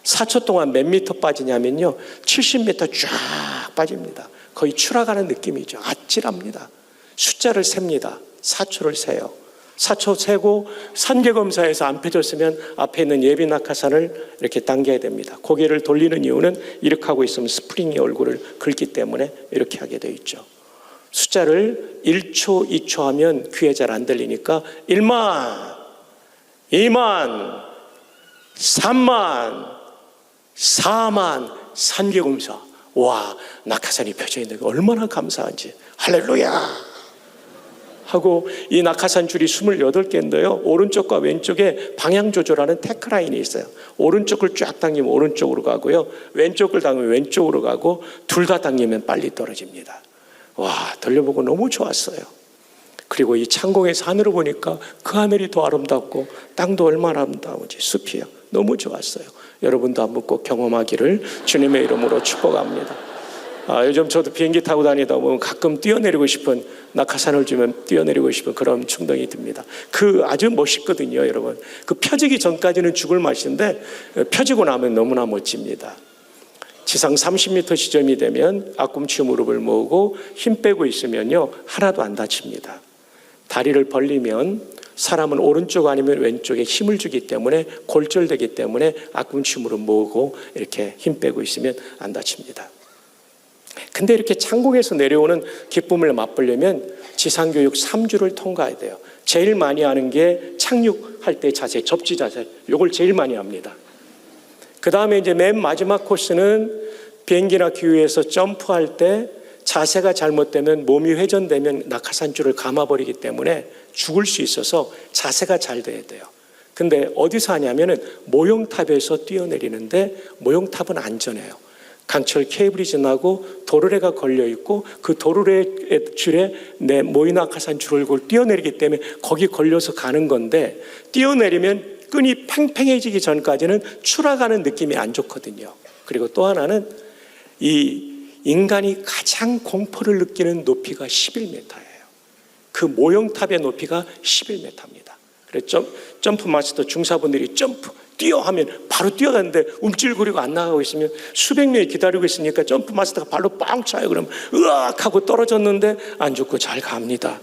4초 동안 몇 미터 빠지냐면요, 70m 쫙 빠집니다. 거의 추락하는 느낌이죠. 아찔합니다. 숫자를 셉니다. 4초를 세요. 4초 세고 산계검사에서 안 펴졌으면 앞에 있는 예비 낙하산을 이렇게 당겨야 됩니다. 고개를 돌리는 이유는 이렇게 하고 있으면 스프링이 얼굴을 긁기 때문에 이렇게 하게 되어 있죠. 숫자를 1초, 2초 하면 귀에 잘 안 들리니까 1만, 2만, 3만, 4만, 산계검사. 와, 낙하산이 펴져 있는 게 얼마나 감사한지. 할렐루야! 하고 이 낙하산 줄이 28개인데요. 오른쪽과 왼쪽에 방향 조절하는 테크라인이 있어요. 오른쪽을 쫙 당기면 오른쪽으로 가고요. 왼쪽을 당기면 왼쪽으로 가고 둘 다 당기면 빨리 떨어집니다. 와, 돌려보고 너무 좋았어요. 그리고 이 창공에서 하늘을 보니까 그 하늘이 더 아름답고 땅도 얼마나 아름다운지 숲이요. 너무 좋았어요. 여러분도 한번 꼭 경험하기를 주님의 이름으로 축복합니다. 요즘 저도 비행기 타고 다니다 보면 가끔 뛰어내리고 싶은, 낙하산을 주면 뛰어내리고 싶은 그런 충동이 듭니다. 그 아주 멋있거든요, 여러분. 그 펴지기 전까지는 죽을 맛인데 펴지고 나면 너무나 멋집니다. 지상 30m 지점이 되면 앞꿈치 무릎을 모으고 힘 빼고 있으면요, 하나도 안 다칩니다. 다리를 벌리면 사람은 오른쪽 아니면 왼쪽에 힘을 주기 때문에 골절되기 때문에 앞꿈치 무릎 모으고 이렇게 힘 빼고 있으면 안 다칩니다. 근데 이렇게 창공에서 내려오는 기쁨을 맛보려면 지상교육 3주를 통과해야 돼요. 제일 많이 하는 게 착륙할 때 자세, 접지 자세. 이걸 제일 많이 합니다. 그 다음에 이제 맨 마지막 코스는 비행기나 기후에서 점프할 때 자세가 잘못되면 몸이 회전되면 낙하산줄을 감아버리기 때문에 죽을 수 있어서 자세가 잘 돼야 돼요. 근데 어디서 하냐면은 모형탑에서 뛰어내리는데 모형탑은 안전해요. 강철 케이블이 지나고 도르래가 걸려있고 그 도르래 줄에 내 모이낙하산 줄을 걸고 뛰어내리기 때문에 거기 걸려서 가는 건데 뛰어내리면 끈이 팽팽해지기 전까지는 추락하는 느낌이 안 좋거든요. 그리고 또 하나는 이 인간이 가장 공포를 느끼는 높이가 11m예요. 그 모형탑의 높이가 11m입니다. 그래서 점프 마스터 중사분들이 점프 뛰어 하면 바로 뛰어가는데 움찔거리고 안 나가고 있으면 수백 명이 기다리고 있으니까 점프 마스터가 발로 빵 차요. 그러면 으악 하고 떨어졌는데 안 죽고 잘 갑니다.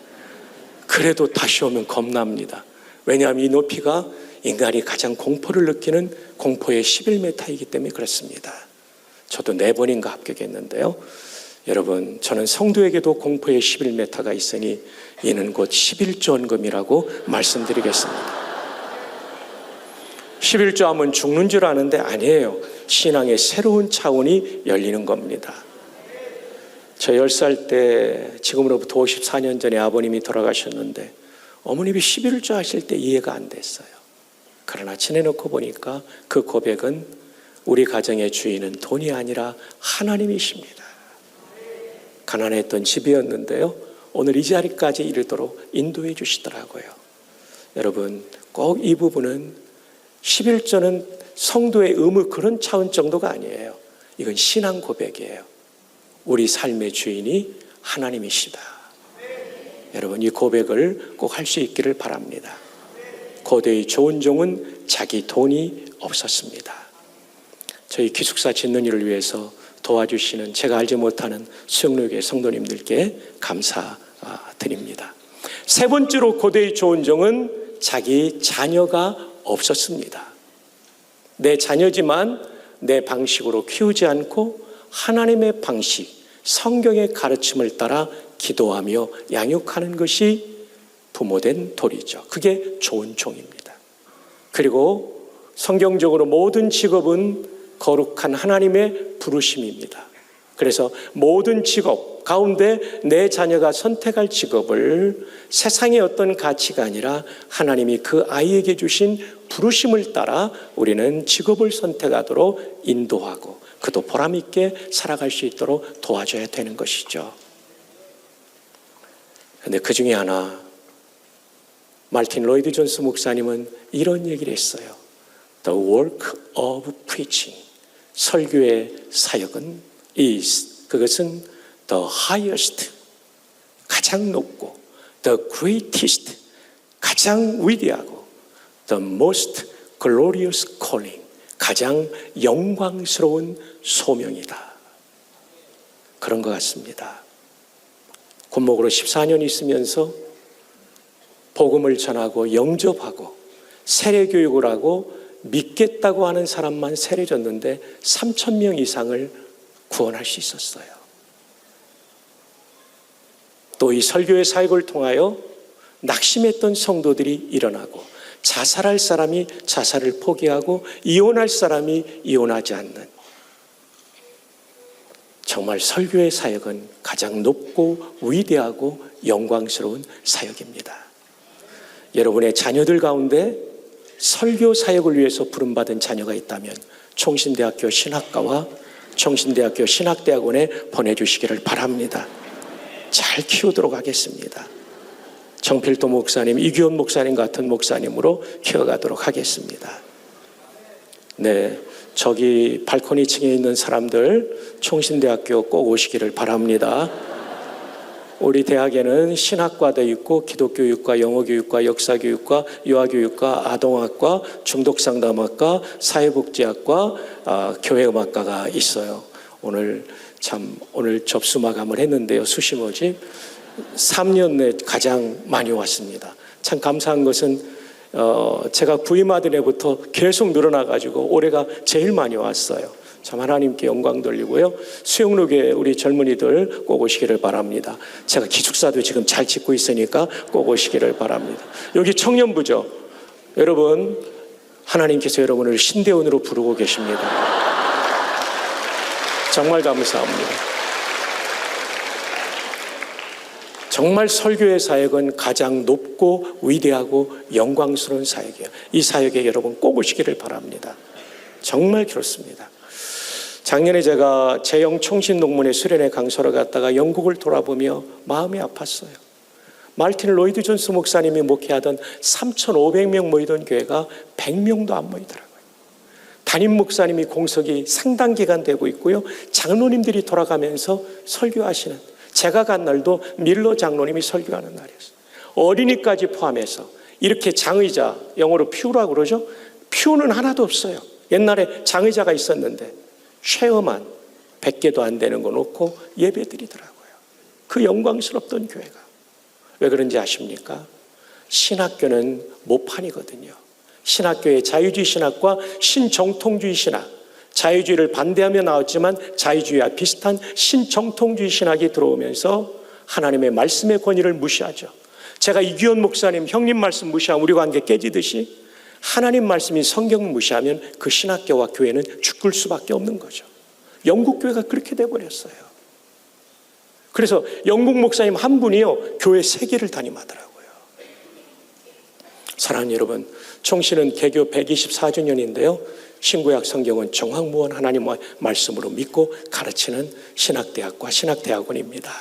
그래도 다시 오면 겁납니다. 왜냐하면 이 높이가 인간이 가장 공포를 느끼는 공포의 11m이기 때문에 그렇습니다. 저도 4번인가 합격했는데요. 여러분, 저는 성도에게도 공포의 11m가 있으니 이는 곧 11조 원금이라고 말씀드리겠습니다. 11조 하면 죽는 줄 아는데 아니에요. 신앙의 새로운 차원이 열리는 겁니다. 저 10살 때 지금으로부터 54년 전에 아버님이 돌아가셨는데 어머님이 11조 하실 때 이해가 안 됐어요. 그러나 지내놓고 보니까 그 고백은 우리 가정의 주인은 돈이 아니라 하나님이십니다. 가난했던 집이었는데요. 오늘 이 자리까지 이르도록 인도해 주시더라고요. 여러분, 꼭 이 부분은 11조는 성도의 의무 그런 차원 정도가 아니에요. 이건 신앙 고백이에요. 우리 삶의 주인이 하나님이시다. 여러분, 이 고백을 꼭 할 수 있기를 바랍니다. 고대의 좋은 종은 자기 돈이 없었습니다. 저희 기숙사 짓는 일을 위해서 도와주시는 제가 알지 못하는 수영로교회 성도님들께 감사드립니다. 세 번째로 고대의 좋은 종은 자기 자녀가 없었습니다. 내 자녀지만 내 방식으로 키우지 않고 하나님의 방식, 성경의 가르침을 따라 기도하며 양육하는 것이 부모된 도리죠. 그게 좋은 종입니다. 그리고 성경적으로 모든 직업은 거룩한 하나님의 부르심입니다. 그래서 모든 직업 가운데 내 자녀가 선택할 직업을 세상의 어떤 가치가 아니라 하나님이 그 아이에게 주신 부르심을 따라 우리는 직업을 선택하도록 인도하고 그도 보람 있게 살아갈 수 있도록 도와줘야 되는 것이죠. 그런데 그 중에 하나, 말틴 로이드 존스 목사님은 이런 얘기를 했어요. The work of preaching, 설교의 사역은 그것은 the highest, 가장 높고 the greatest, 가장 위대하고 the most glorious calling, 가장 영광스러운 소명이다. 그런 것 같습니다. 군목으로 14년 있으면서 복음을 전하고 영접하고 세례교육을 하고 믿겠다고 하는 사람만 세례줬는데 3,000명 이상을 구원할 수 있었어요. 또 이 설교의 사역을 통하여 낙심했던 성도들이 일어나고 자살할 사람이 자살을 포기하고 이혼할 사람이 이혼하지 않는, 정말 설교의 사역은 가장 높고 위대하고 영광스러운 사역입니다. 여러분의 자녀들 가운데 설교 사역을 위해서 부름받은 자녀가 있다면 총신대학교 신학과와 총신대학교 신학대학원에 보내주시기를 바랍니다. 잘 키우도록 하겠습니다. 정필도 목사님, 이규원 목사님 같은 목사님으로 키워가도록 하겠습니다. 네, 저기 발코니 층에 있는 사람들 총신대학교 꼭 오시기를 바랍니다. 우리 대학에는 신학과도 있고 기독교육과, 영어교육과, 역사교육과, 유아교육과, 아동학과, 중독상담학과, 사회복지학과, 교회음악과가 있어요. 오늘 접수 마감을 했는데요. 수시 모집 3년 내 가장 많이 왔습니다. 참 감사한 것은 제가 부임하던 해부터 계속 늘어나가지고 올해가 제일 많이 왔어요. 참 하나님께 영광 돌리고요. 수영록에 우리 젊은이들 꼭 오시기를 바랍니다. 제가 기숙사도 지금 잘 짓고 있으니까 꼭 오시기를 바랍니다. 여기 청년부죠. 여러분, 하나님께서 여러분을 신대원으로 부르고 계십니다. 정말 감사합니다. 정말 설교의 사역은 가장 높고 위대하고 영광스러운 사역이에요. 이 사역에 여러분 꼭 오시기를 바랍니다. 정말 그렇습니다. 작년에 제가 재영 총신농문회 수련회 강사로 갔다가 영국을 돌아보며 마음이 아팠어요. 말틴 로이드 존스 목사님이 목회하던 3,500명 모이던 교회가 100명도 안 모이더라고요. 담임 목사님이 공석이 상당 기간 되고 있고요. 장로님들이 돌아가면서 설교하시는, 제가 간 날도 밀러 장로님이 설교하는 날이었어요. 어린이까지 포함해서 이렇게 장의자, 영어로 퓨라고 그러죠. 퓨는 하나도 없어요. 옛날에 장의자가 있었는데 쉐어만 100개도 안 되는 거 놓고 예배 드리더라고요. 그 영광스럽던 교회가. 왜 그런지 아십니까? 신학교는 모판이거든요. 신학교의 자유주의 신학과 신정통주의 신학, 자유주의를 반대하며 나왔지만 자유주의와 비슷한 신정통주의 신학이 들어오면서 하나님의 말씀의 권위를 무시하죠. 제가 이규원 목사님, 형님 말씀 무시하면 우리 관계 깨지듯이 하나님 말씀인 성경 무시하면 그 신학교와 교회는 죽을 수밖에 없는 거죠. 영국 교회가 그렇게 돼버렸어요. 그래서 영국 목사님 한 분이요, 교회 3개를 담임하더라고요. 사랑하는 여러분, 총신은 개교 124주년인데요. 신구약 성경은 정확무원 하나님의 말씀으로 믿고 가르치는 신학대학과 신학대학원입니다.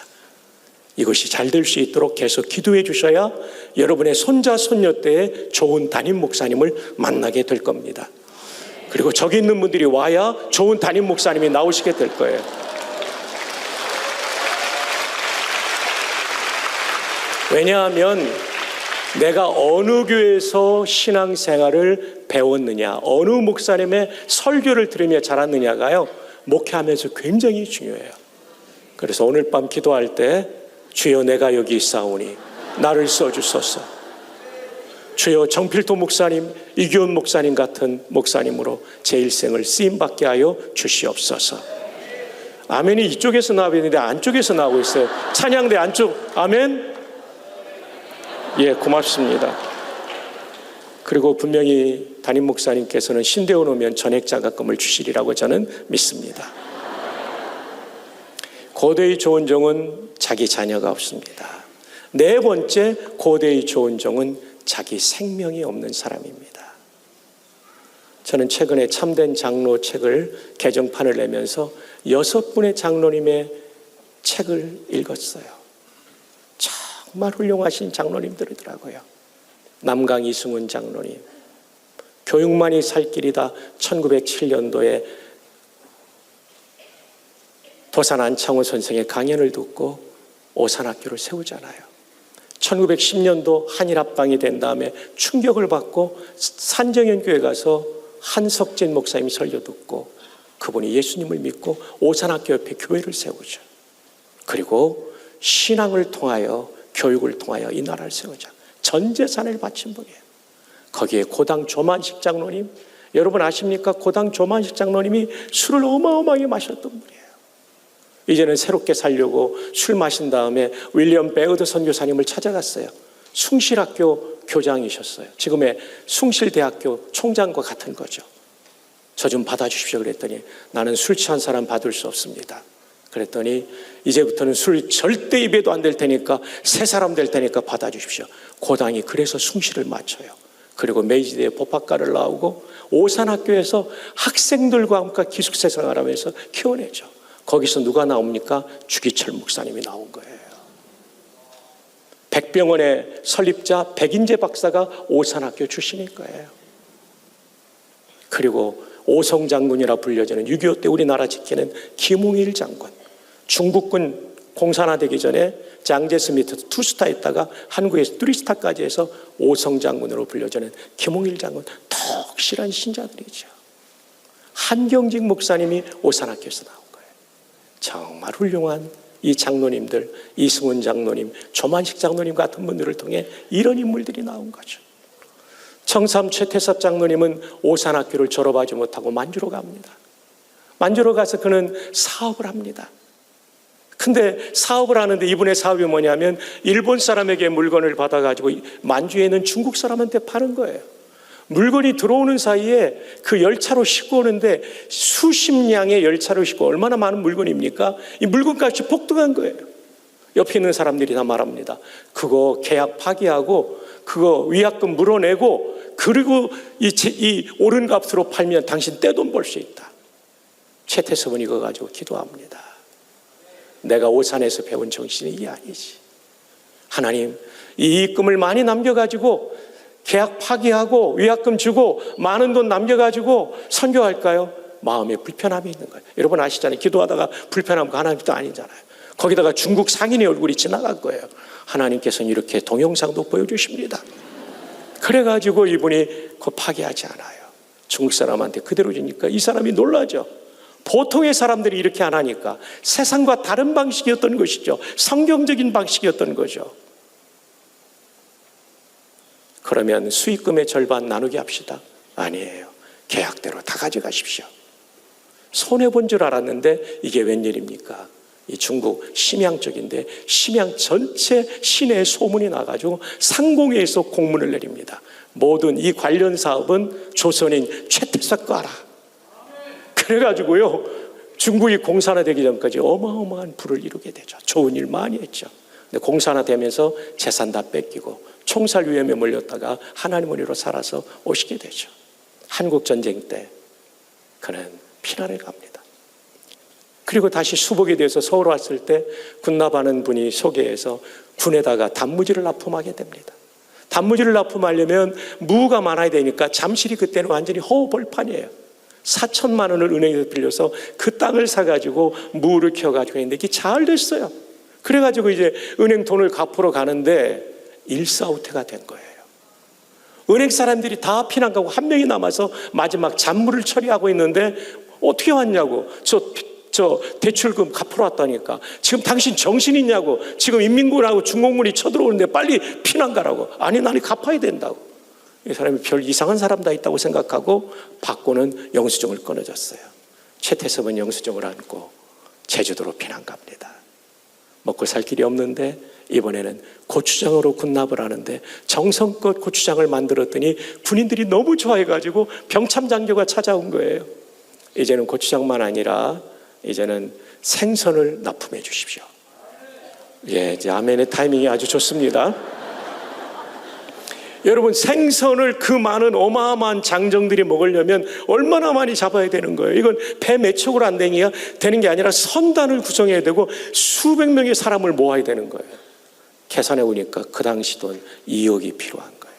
이것이 잘 될 수 있도록 계속 기도해 주셔야 여러분의 손자 손녀 때에 좋은 담임 목사님을 만나게 될 겁니다. 그리고 저기 있는 분들이 와야 좋은 담임 목사님이 나오시게 될 거예요. 왜냐하면 내가 어느 교회에서 신앙생활을 배웠느냐, 어느 목사님의 설교를 들으며 자랐느냐가요, 목회하면서 굉장히 중요해요. 그래서 오늘 밤 기도할 때 주여 내가 여기 있사오니 나를 써주소서. 주여 정필도 목사님, 이규원 목사님 같은 목사님으로 제 일생을 쓰임받게 하여 주시옵소서. 아멘이 이쪽에서 나오고 있는데 안쪽에서 나오고 있어요. 찬양대 안쪽. 아멘. 예, 고맙습니다. 그리고 분명히 담임 목사님께서는 신대원 오면 전액 장학금을 주시리라고 저는 믿습니다. 고대의 좋은 종은 자기 자녀가 없습니다. 4번째, 고대의 좋은 종은 자기 생명이 없는 사람입니다. 저는 최근에 참된 장로 책을 개정판을 내면서 6분의 장로님의 책을 읽었어요. 정말 훌륭하신 장로님들이더라고요. 남강 이승훈 장로님, 교육만이 살 길이다 1907년도에 도산 안창호 선생의 강연을 듣고 오산학교를 세우잖아요. 1910년도 한일합방이 된 다음에 충격을 받고 산정현 교회 가서 한석진 목사님 설교 듣고 그분이 예수님을 믿고 오산학교 옆에 교회를 세우죠. 그리고 신앙을 통하여 교육을 통하여 이 나라를 세우자. 전 재산을 바친 분이에요. 거기에 고당 조만식 장로님, 여러분 아십니까? 고당 조만식 장로님이 술을 어마어마하게 마셨던 분이에요. 이제는 새롭게 살려고 술 마신 다음에 윌리엄 베어드 선교사님을 찾아갔어요. 숭실학교 교장이셨어요. 지금의 숭실대학교 총장과 같은 거죠. 저 좀 받아주십시오 그랬더니 나는 술 취한 사람 받을 수 없습니다. 그랬더니 이제부터는 술 절대 입에도 안 될 테니까 새 사람 될 테니까 받아주십시오. 고당이 그래서 숭실을 마쳐요. 그리고 메이지대에 법학과를 나오고 오산학교에서 학생들과 함께 기숙사 생활하면서 키워내죠. 거기서 누가 나옵니까? 주기철 목사님이 나온 거예요. 백병원의 설립자 백인재 박사가 오산학교 출신일 거예요. 그리고 오성장군이라 불려지는 6.25 때 우리나라 지키는 김웅일 장군, 중국군 공산화되기 전에 장제스 밑에서 투스타 했다가 한국에서 쓰리스타까지 해서 오성장군으로 불려지는 김웅일 장군, 덕실한 신자들이죠. 한경직 목사님이 오산학교에서 나온 거예요. 정말 훌륭한 이 장로님들, 이승훈 장로님, 조만식 장로님 같은 분들을 통해 이런 인물들이 나온 거죠. 청삼 최태섭 장로님은 오산학교를 졸업하지 못하고 만주로 갑니다. 만주로 가서 그는 사업을 합니다. 근데 사업을 하는데 이분의 사업이 뭐냐면 일본 사람에게 물건을 받아가지고 만주에 있는 중국 사람한테 파는 거예요. 물건이 들어오는 사이에 그 열차로 싣고 오는데 수십 량의 열차로 싣고 얼마나 많은 물건입니까? 이 물건값이 폭등한 거예요. 옆에 있는 사람들이 다 말합니다. 그거 계약 파기하고 그거 위약금 물어내고 그리고 이 오른 값으로 팔면 당신 떼돈 벌 수 있다. 최태섭은 이거 가지고 기도합니다. 내가 오산에서 배운 정신이 이게 아니지. 하나님, 이 입금을 많이 남겨가지고 계약 파기하고 위약금 주고 많은 돈 남겨가지고 선교할까요? 마음에 불편함이 있는 거예요. 여러분 아시잖아요. 기도하다가 불편함 그 하나님도 아니잖아요. 거기다가 중국 상인의 얼굴이 지나갈 거예요. 하나님께서는 이렇게 동영상도 보여주십니다. 그래가지고 이분이 그거 파기하지 않아요. 중국 사람한테 그대로 주니까 이 사람이 놀라죠. 보통의 사람들이 이렇게 안 하니까 세상과 다른 방식이었던 것이죠. 성경적인 방식이었던 거죠. 그러면 수익금의 절반 나누게 합시다. 아니에요. 계약대로 다 가져가십시오. 손해본 줄 알았는데 이게 웬일입니까? 이 중국 심양 쪽인데 심양 전체 시내에 소문이 나가지고 상공회에서 공문을 내립니다. 모든 이 관련 사업은 조선인 최태석 거라. 그래가지고요 중국이 공산화되기 전까지 어마어마한 부를 이루게 되죠. 좋은 일 많이 했죠. 근데 공산화되면서 재산 다 뺏기고 총살 위험에 몰렸다가 하나님 은혜로 살아서 오시게 되죠. 한국전쟁 때 그는 피난을 갑니다. 그리고 다시 수복에 대해서 서울 왔을 때 군납하는 분이 소개해서 군에다가 단무지를 납품하게 됩니다. 단무지를 납품하려면 무가 많아야 되니까 잠실이 그때는 완전히 허허벌판이에요. 4천만 원을 은행에서 빌려서 그 땅을 사가지고 무를 키워가지고 했는데 이게 잘 됐어요. 그래가지고 이제 은행 돈을 갚으러 가는데 일사후퇴가 된 거예요. 은행 사람들이 다 피난 가고 한 명이 남아서 마지막 잔물을 처리하고 있는데 어떻게 왔냐고. 저 대출금 갚으러 왔다니까. 지금 당신 정신 있냐고. 지금 인민군하고 중공군이 쳐들어오는데 빨리 피난 가라고. 아니 나는 갚아야 된다고. 이 사람이 별 이상한 사람 다 있다고 생각하고 받고는 영수증을 끊어줬어요. 최태섭은 영수증을 안고 제주도로 피난 갑니다. 먹고 살 길이 없는데 이번에는 고추장으로 군납을 하는데 정성껏 고추장을 만들었더니 군인들이 너무 좋아해가지고 병참장교가 찾아온 거예요. 이제는 고추장만 아니라 이제는 생선을 납품해 주십시오. 예, 이제 아멘의 타이밍이 아주 좋습니다. 여러분 생선을 그 많은 어마어마한 장정들이 먹으려면 얼마나 많이 잡아야 되는 거예요. 이건 배 몇 척으로 안 되는 게 아니라 선단을 구성해야 되고 수백 명의 사람을 모아야 되는 거예요. 계산해 보니까 그 당시 돈 2억이 필요한 거예요.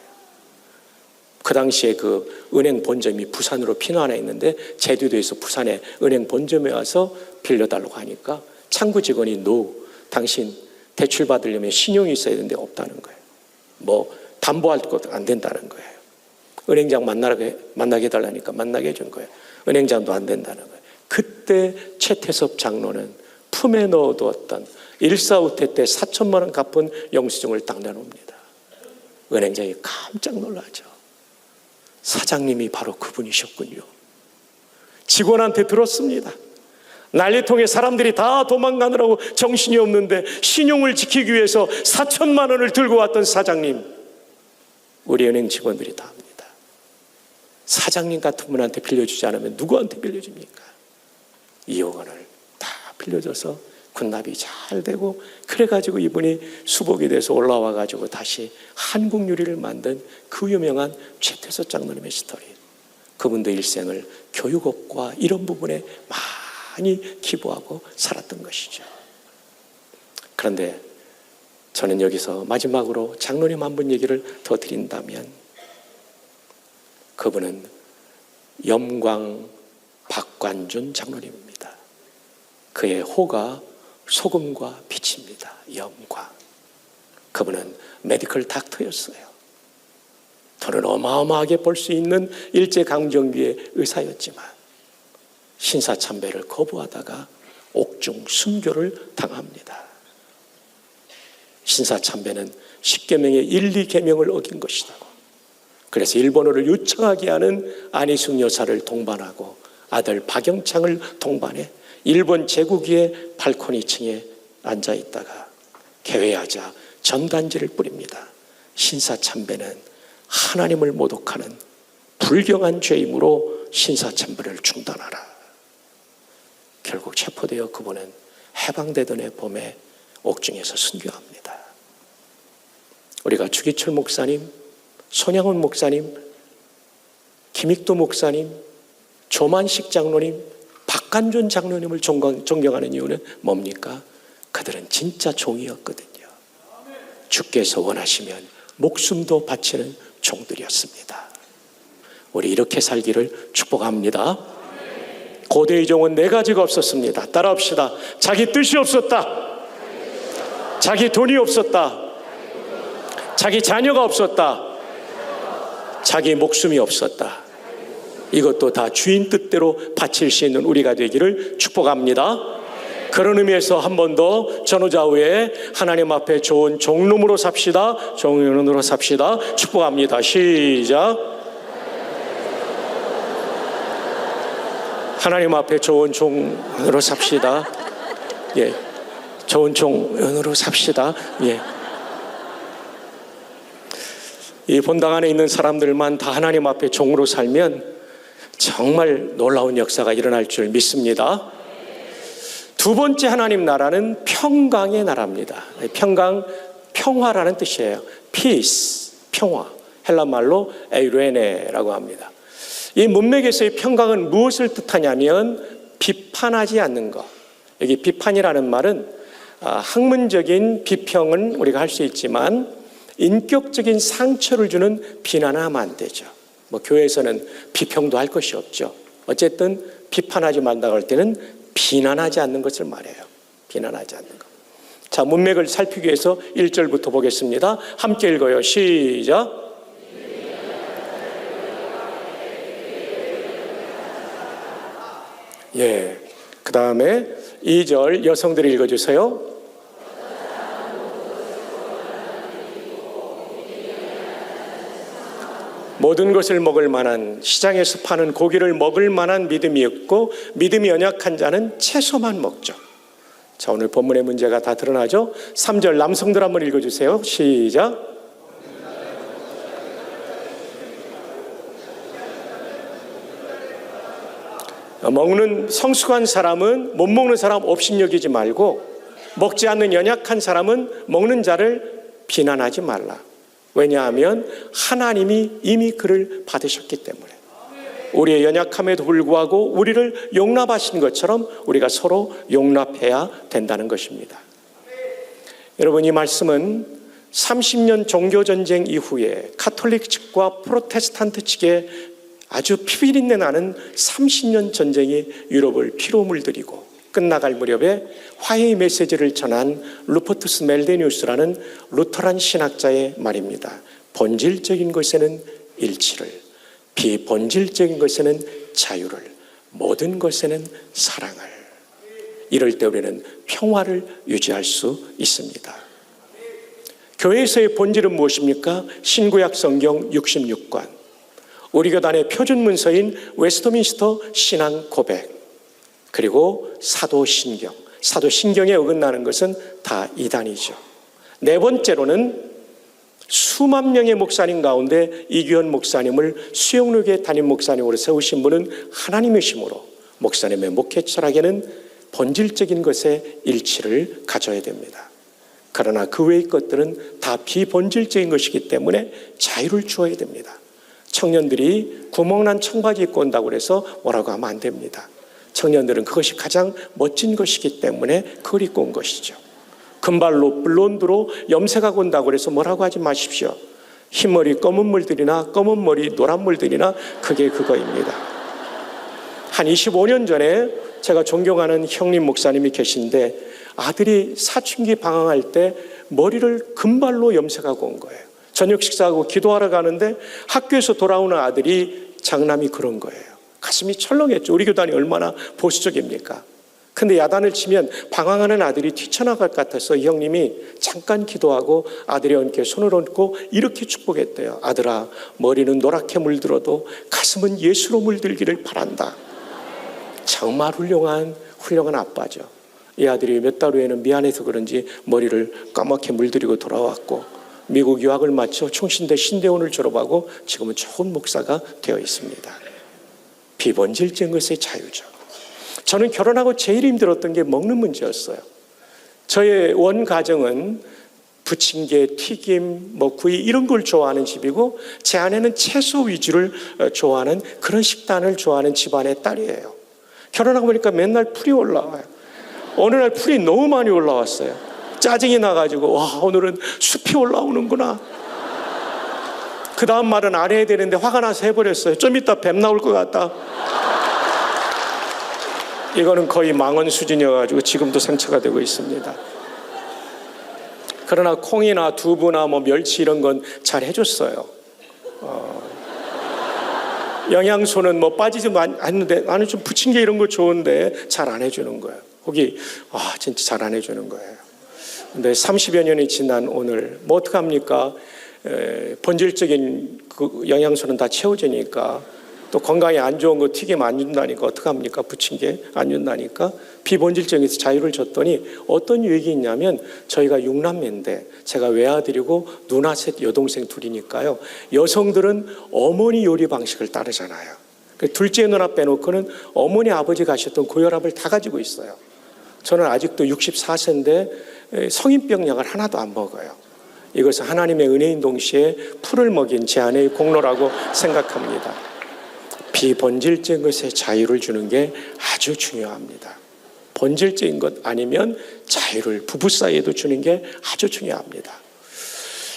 그 당시에 그 은행 본점이 부산으로 피난해 있는데 제주도에서 부산에 은행 본점에 와서 빌려달라고 하니까 창구 직원이 당신 대출 받으려면 신용이 있어야 되는데 없다는 거예요. 뭐 담보할 것도 안 된다는 거예요. 은행장 만나게 해달라니까 만나게 해준 거예요. 은행장도 안 된다는 거예요. 그때 최태섭 장로는 품에 넣어두었던 일사후퇴 때 4천만 원 갚은 영수증을 딱 내놓습니다. 은행장이 깜짝 놀라죠. 사장님이 바로 그분이셨군요. 직원한테 들었습니다. 난리통에 사람들이 다 도망가느라고 정신이 없는데 신용을 지키기 위해서 4천만 원을 들고 왔던 사장님, 우리 은행 직원들이 다 합니다. 사장님 같은 분한테 빌려주지 않으면 누구한테 빌려줍니까? 2억 원을 다 빌려줘서 군납이 잘 되고, 그래가지고 이분이 수복이 돼서 올라와가지고 다시 한국 유리를 만든 그 유명한 최태섭 장로님의 스토리. 그분도 일생을 교육업과 이런 부분에 많이 기부하고 살았던 것이죠. 그런데 저는 여기서 마지막으로 장로님 한 분 얘기를 더 드린다면, 그분은 염광 박관준 장로님입니다. 그의 호가 소금과 빛입니다. 염광. 그분은 메디컬 닥터였어요. 저는 어마어마하게 볼 수 있는 일제강점기의 의사였지만 신사참배를 거부하다가 옥중 순교를 당합니다. 신사참배는 10계명의 1, 2계명을 어긴 것이라고. 그래서 일본어를 유창하게 하는 안희숙 여사를 동반하고 아들 박영창을 동반해 일본 제국의 발코니 층에 앉아있다가 개회하자 전단지를 뿌립니다. 신사참배는 하나님을 모독하는 불경한 죄이므로 신사참배를 중단하라. 결국 체포되어 그분은 해방되던 해 봄에 옥중에서 순교합니다. 우리가 주기철 목사님, 손양훈 목사님, 김익도 목사님, 조만식 장로님, 박관준 장로님을 존경하는 이유는 뭡니까? 그들은 진짜 종이었거든요. 주께서 원하시면 목숨도 바치는 종들이었습니다. 우리 이렇게 살기를 축복합니다. 고대의 종은 4가지가 없었습니다. 따라합시다. 자기 뜻이 없었다. 자기 돈이 없었다. 자기 자녀가 없었다. 자기 목숨이 없었다. 이것도 다 주인 뜻대로 바칠 수 있는 우리가 되기를 축복합니다. 그런 의미에서 한 번 더 전후좌우에 하나님 앞에 좋은 종놈으로 삽시다. 종놈으로 삽시다. 축복합니다. 시작. 하나님 앞에 좋은 종으로 삽시다. 예, 좋은 종으로 삽시다. 예. 이 본당 안에 있는 사람들만 다 하나님 앞에 종으로 살면 정말 놀라운 역사가 일어날 줄 믿습니다. 두 번째 하나님 나라는 평강의 나라입니다. 평강, 평화라는 뜻이에요. peace, 평화. 헬라말로 에이레네라고 합니다. 이 문맥에서의 평강은 무엇을 뜻하냐면 비판하지 않는 것. 여기 비판이라는 말은 학문적인 비평은 우리가 할 수 있지만 인격적인 상처를 주는 비난을 하면 안 되죠. 교회에서는 비평도 할 것이 없죠. 어쨌든 비판하지 말라고 할 때는 비난하지 않는 것을 말해요. 비난하지 않는 것. 자, 문맥을 살피기 위해서 1절부터 보겠습니다. 함께 읽어요. 시작. 예. 그 다음에 2절 여성들이 읽어주세요. 모든 것을 먹을 만한, 시장에서 파는 고기를 먹을 만한 믿음이 없고 믿음이 연약한 자는 채소만 먹죠. 자, 오늘 본문의 문제가 다 드러나죠. 3절 남성들 한번 읽어주세요. 시작. 먹는 성숙한 사람은 못 먹는 사람 업신여기지 말고, 먹지 않는 연약한 사람은 먹는 자를 비난하지 말라. 왜냐하면 하나님이 이미 그를 받으셨기 때문에. 우리의 연약함에도 불구하고 우리를 용납하신 것처럼 우리가 서로 용납해야 된다는 것입니다. 여러분, 이 말씀은 30년 종교전쟁 이후에 카톨릭 측과 프로테스탄트 측의 아주 피비린내 나는 30년 전쟁이 유럽을 피로 물들이고 끝나갈 무렵에 화해의 메시지를 전한 루퍼투스 멜데니우스라는 루터란 신학자의 말입니다. 본질적인 것에는 일치를, 비본질적인 것에는 자유를, 모든 것에는 사랑을. 이럴 때 우리는 평화를 유지할 수 있습니다. 교회에서의 본질은 무엇입니까? 신구약 성경 66권, 우리 교단의 표준 문서인 웨스트민스터 신앙 고백, 그리고 사도신경. 사도신경에 어긋나는 것은 다 이단이죠. 네 번째로는 수만 명의 목사님 가운데 이규현 목사님을 수영록의 담임 목사님으로 세우신 분은 하나님이시므로 목사님의 목회 철학에는 본질적인 것에 일치를 가져야 됩니다. 그러나 그 외의 것들은 다 비본질적인 것이기 때문에 자유를 주어야 됩니다. 청년들이 구멍난 청바지 입고 온다고 해서 뭐라고 하면 안 됩니다. 청년들은 그것이 가장 멋진 것이기 때문에 그걸 입고 온 것이죠. 금발로 블론드로 염색하고 온다고 해서 뭐라고 하지 마십시오. 흰머리 검은 물들이나 검은 머리 노란 물들이나 그게 그거입니다. 한 25년 전에 제가 존경하는 형님 목사님이 계신데 아들이 사춘기 방황할 때 머리를 금발로 염색하고 온 거예요. 저녁 식사하고 기도하러 가는데 학교에서 돌아오는 아들이 장남이 그런 거예요. 가슴이 철렁했죠. 우리 교단이 얼마나 보수적입니까? 근데 야단을 치면 방황하는 아들이 뛰쳐나갈 것 같아서 이 형님이 잠깐 기도하고 아들의 어깨에 손을 얹고 이렇게 축복했대요. 아들아, 머리는 노랗게 물들어도 가슴은 예수로 물들기를 바란다. 정말 훌륭한 아빠죠. 이 아들이 몇 달 후에는 미안해서 그런지 머리를 까맣게 물들이고 돌아왔고 미국 유학을 마쳐 총신대 신대원을 졸업하고 지금은 좋은 목사가 되어 있습니다. 비본질적인 것의 자유죠. 저는 결혼하고 제일 힘들었던 게 먹는 문제였어요. 저의 원 가정은 부침개, 튀김, 구이 이런 걸 좋아하는 집이고 제 아내는 채소 위주를 좋아하는 그런 식단을 좋아하는 집안의 딸이에요. 결혼하고 보니까 맨날 풀이 올라와요. 어느 날 풀이 너무 많이 올라왔어요. 짜증이 나가지고 와, 오늘은 숲이 올라오는구나. 그 다음 말은 안 해야 되는데 화가 나서 해버렸어요. 좀 이따 뱀 나올 것 같다. 이거는 거의 망언 수준이어가지고 지금도 상처가 되고 있습니다. 그러나 콩이나 두부나 멸치 이런 건 잘 해줬어요. 영양소는 빠지지 않는데 나는 좀 부침개 이런 거 좋은데 잘 안 해주는 거예요. 거기 진짜 잘 안 해주는 거예요. 근데 30여 년이 지난 오늘 어떡합니까? 본질적인 그 영양소는 다 채워지니까 또 건강에 안 좋은 거 튀김 안 준다니까 어떡합니까? 부침개 안 준다니까 비본질적인 자유를 줬더니 어떤 유익이 있냐면 저희가 6남매인데 제가 외아들이고 누나 셋 여동생 둘이니까요. 여성들은 어머니 요리 방식을 따르잖아요. 둘째 누나 빼놓고는 어머니 아버지 가셨던 고혈압을 다 가지고 있어요. 저는 아직도 64세인데 성인병 약을 하나도 안 먹어요. 이것은 하나님의 은혜인 동시에 풀을 먹인 제 아내의 공로라고 생각합니다. 비본질적인 것에 자유를 주는 게 아주 중요합니다. 본질적인 것 아니면 자유를 부부 사이에도 주는 게 아주 중요합니다.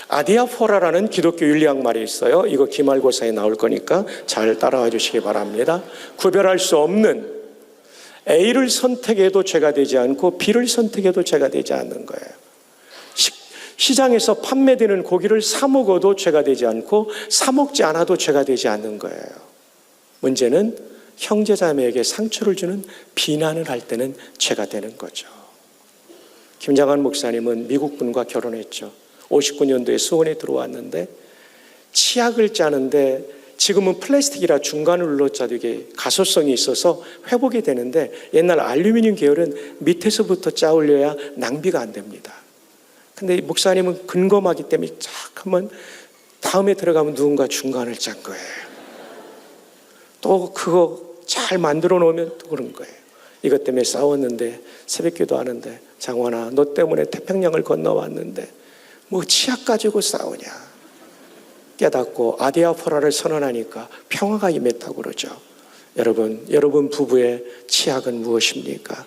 아디아포라라는 기독교 윤리학 말이 있어요. 이거 기말고사에 나올 거니까 잘 따라와 주시기 바랍니다. 구별할 수 없는 A를 선택해도 죄가 되지 않고 B를 선택해도 죄가 되지 않는 거예요. 시장에서 판매되는 고기를 사 먹어도 죄가 되지 않고 사 먹지 않아도 죄가 되지 않는 거예요. 문제는 형제자매에게 상처를 주는 비난을 할 때는 죄가 되는 거죠. 김장한 목사님은 미국 분과 결혼했죠. 59년도에 수원에 들어왔는데 치약을 짜는데 지금은 플라스틱이라 중간을 눌러짜도 이게 가소성이 있어서 회복이 되는데 옛날 알루미늄 계열은 밑에서부터 짜 올려야 낭비가 안 됩니다. 근데 목사님은 근검하기 때문에 잠깐만 다음에 들어가면 누군가 중간을 짠 거예요. 또 그거 잘 만들어 놓으면 또 그런 거예요. 이것 때문에 싸웠는데 새벽기도 하는데 장원아 너 때문에 태평양을 건너왔는데 치약 가지고 싸우냐. 깨닫고 아디아포라를 선언하니까 평화가 임했다고 그러죠. 여러분 부부의 치약은 무엇입니까?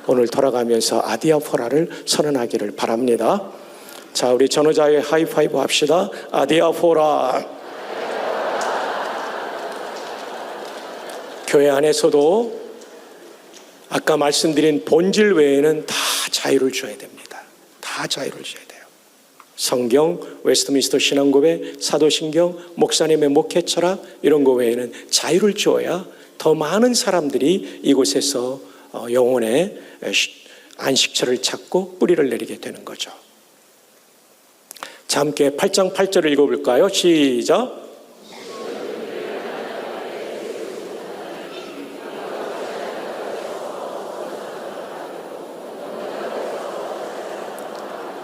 오늘 돌아가면서 아디아포라를 선언하기를 바랍니다. 자, 우리 전호자의 하이파이브 합시다. 아디아포라. 교회 안에서도 아까 말씀드린 본질 외에는 다 자유를 줘야 됩니다. 다 자유를 줘야 돼요. 성경, 웨스트민스터 신앙고백, 사도신경, 목사님의 목회 철학 이런 거 외에는 자유를 주어야 더 많은 사람들이 이곳에서 영혼의 안식처를 찾고 뿌리를 내리게 되는 거죠. 자, 함께 8장 8절을 읽어볼까요? 시작.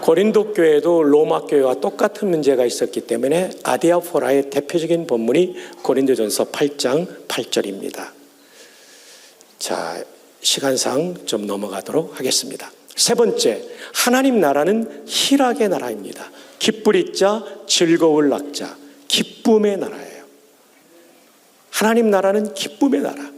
고린도 교회도 로마 교회와 똑같은 문제가 있었기 때문에 아디아포라의 대표적인 본문이 고린도전서 8장 8절입니다. 자, 시간상 좀 넘어가도록 하겠습니다. 세 번째, 하나님 나라는 희락의 나라입니다. 기쁠 자, 즐거울 낙자, 기쁨의 나라예요. 하나님 나라는 기쁨의 나라.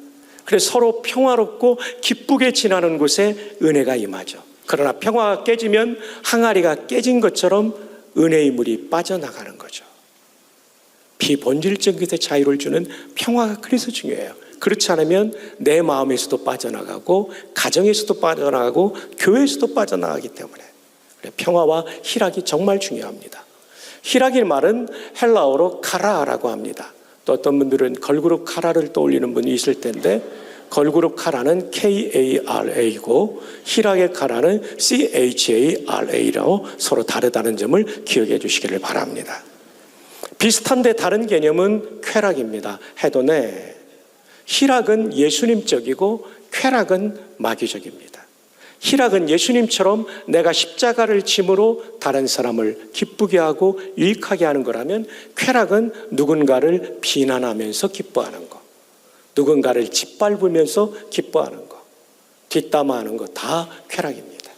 그래서 서로 평화롭고 기쁘게 지나는 곳에 은혜가 임하죠. 그러나 평화가 깨지면 항아리가 깨진 것처럼 은혜의 물이 빠져나가는 거죠. 비본질적인 것에 자유를 주는 평화가 그래서 중요해요. 그렇지 않으면 내 마음에서도 빠져나가고 가정에서도 빠져나가고 교회에서도 빠져나가기 때문에 평화와 희락이 정말 중요합니다. 희락의 말은 헬라어로 카라라고 합니다. 또 어떤 분들은 걸그룹 카라를 떠올리는 분이 있을 텐데 걸그룹 카라는 K-A-R-A고 희락의 카라는 C-H-A-R-A로 서로 다르다는 점을 기억해 주시기를 바랍니다. 비슷한데 다른 개념은 쾌락입니다. 헤도네. 희락은 예수님적이고 쾌락은 마귀적입니다. 희락은 예수님처럼 내가 십자가를 짐으로 다른 사람을 기쁘게 하고 유익하게 하는 거라면 쾌락은 누군가를 비난하면서 기뻐하는 거, 누군가를 짓밟으면서 기뻐하는 거, 뒷담화하는 거 다 쾌락입니다.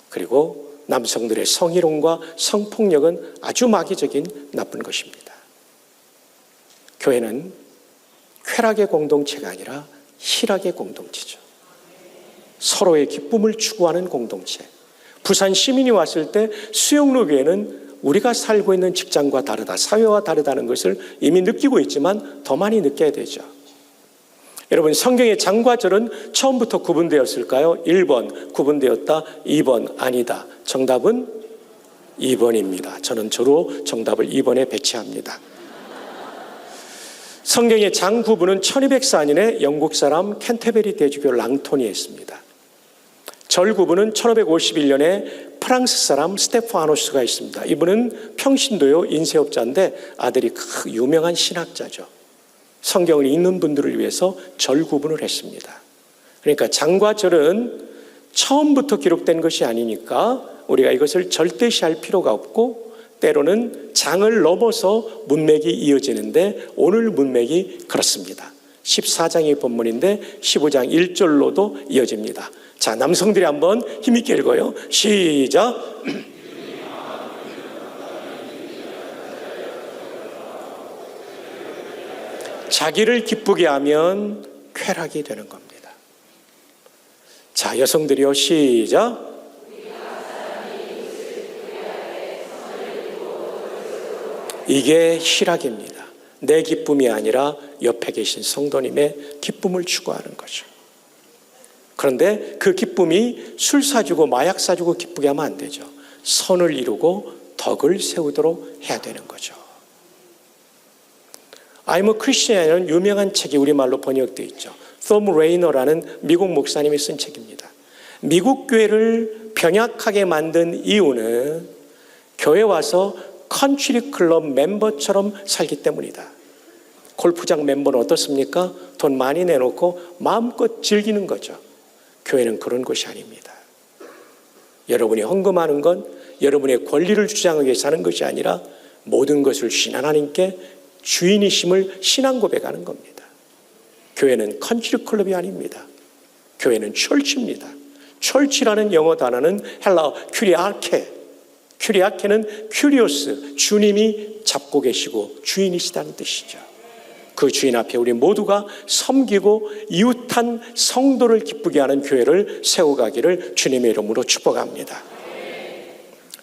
그리고 남성들의 성희롱과 성폭력은 아주 마귀적인 나쁜 것입니다. 교회는 쾌락의 공동체가 아니라 희락의 공동체죠. 서로의 기쁨을 추구하는 공동체. 부산 시민이 왔을 때 수영로 교회는 우리가 살고 있는 직장과 다르다, 사회와 다르다는 것을 이미 느끼고 있지만 더 많이 느껴야 되죠. 여러분, 성경의 장과 절은 처음부터 구분되었을까요? 1번 구분되었다, 2번 아니다. 정답은 2번입니다. 저는 주로 정답을 2번에 배치합니다. 성경의 장 구분은 1204년에 영국 사람 캔터베리 대주교 랑톤이 했습니다. 절 구분은 1551년에 프랑스 사람 스테파노스가 있습니다. 이분은 평신도요 인쇄업자인데 아들이 유명한 신학자죠. 성경을 읽는 분들을 위해서 절 구분을 했습니다. 그러니까 장과 절은 처음부터 기록된 것이 아니니까 우리가 이것을 절대시할 필요가 없고 때로는 장을 넘어서 문맥이 이어지는데 오늘 문맥이 그렇습니다. 14장이 본문인데 15장 1절로도 이어집니다. 자, 남성들이 한번 힘있게 읽어요. 시작. 자기를 기쁘게 하면 쾌락이 되는 겁니다. 자, 여성들이요. 시작. 이게 희락입니다. 내 기쁨이 아니라 옆에 계신 성도님의 기쁨을 추구하는 거죠. 그런데 그 기쁨이 술 사주고 마약 사주고 기쁘게 하면 안 되죠. 선을 이루고 덕을 세우도록 해야 되는 거죠. I'm a Christian이라는 유명한 책이 우리말로 번역되어 있죠. 톰 레이너라는 미국 목사님이 쓴 책입니다. 미국 교회를 병약하게 만든 이유는 교회 와서 컨트리 클럽 멤버처럼 살기 때문이다. 골프장 멤버는 어떻습니까? 돈 많이 내놓고 마음껏 즐기는 거죠. 교회는 그런 곳이 아닙니다. 여러분이 헌금하는 건 여러분의 권리를 주장하기 위해서 하는 것이 아니라 모든 것을 주신 하나님께 주인이심을 신앙 고백하는 겁니다. 교회는 컨트리 클럽이 아닙니다. 교회는 철치입니다. 철치라는 영어 단어는 헬라어 큐리아케. 큐리아케는 큐리오스, 주님이 잡고 계시고 주인이시다는 뜻이죠. 그 주인 앞에 우리 모두가 섬기고 이웃한 성도를 기쁘게 하는 교회를 세워가기를 주님의 이름으로 축복합니다.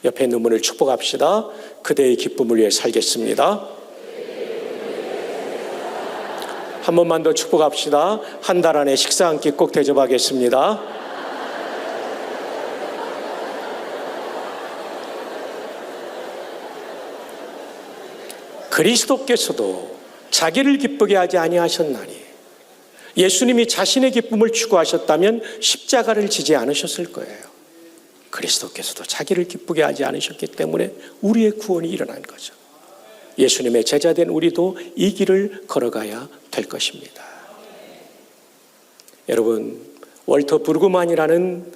옆에 있는 분을 축복합시다. 그대의 기쁨을 위해 살겠습니다. 한 번만 더 축복합시다. 한 달 안에 식사 한 끼 꼭 대접하겠습니다. 그리스도께서도 자기를 기쁘게 하지 아니하셨나니 예수님이 자신의 기쁨을 추구하셨다면 십자가를 지지 않으셨을 거예요. 그리스도께서도 자기를 기쁘게 하지 않으셨기 때문에 우리의 구원이 일어난 거죠. 예수님의 제자된 우리도 이 길을 걸어가야 될 것입니다. 여러분, 월터 부르그만이라는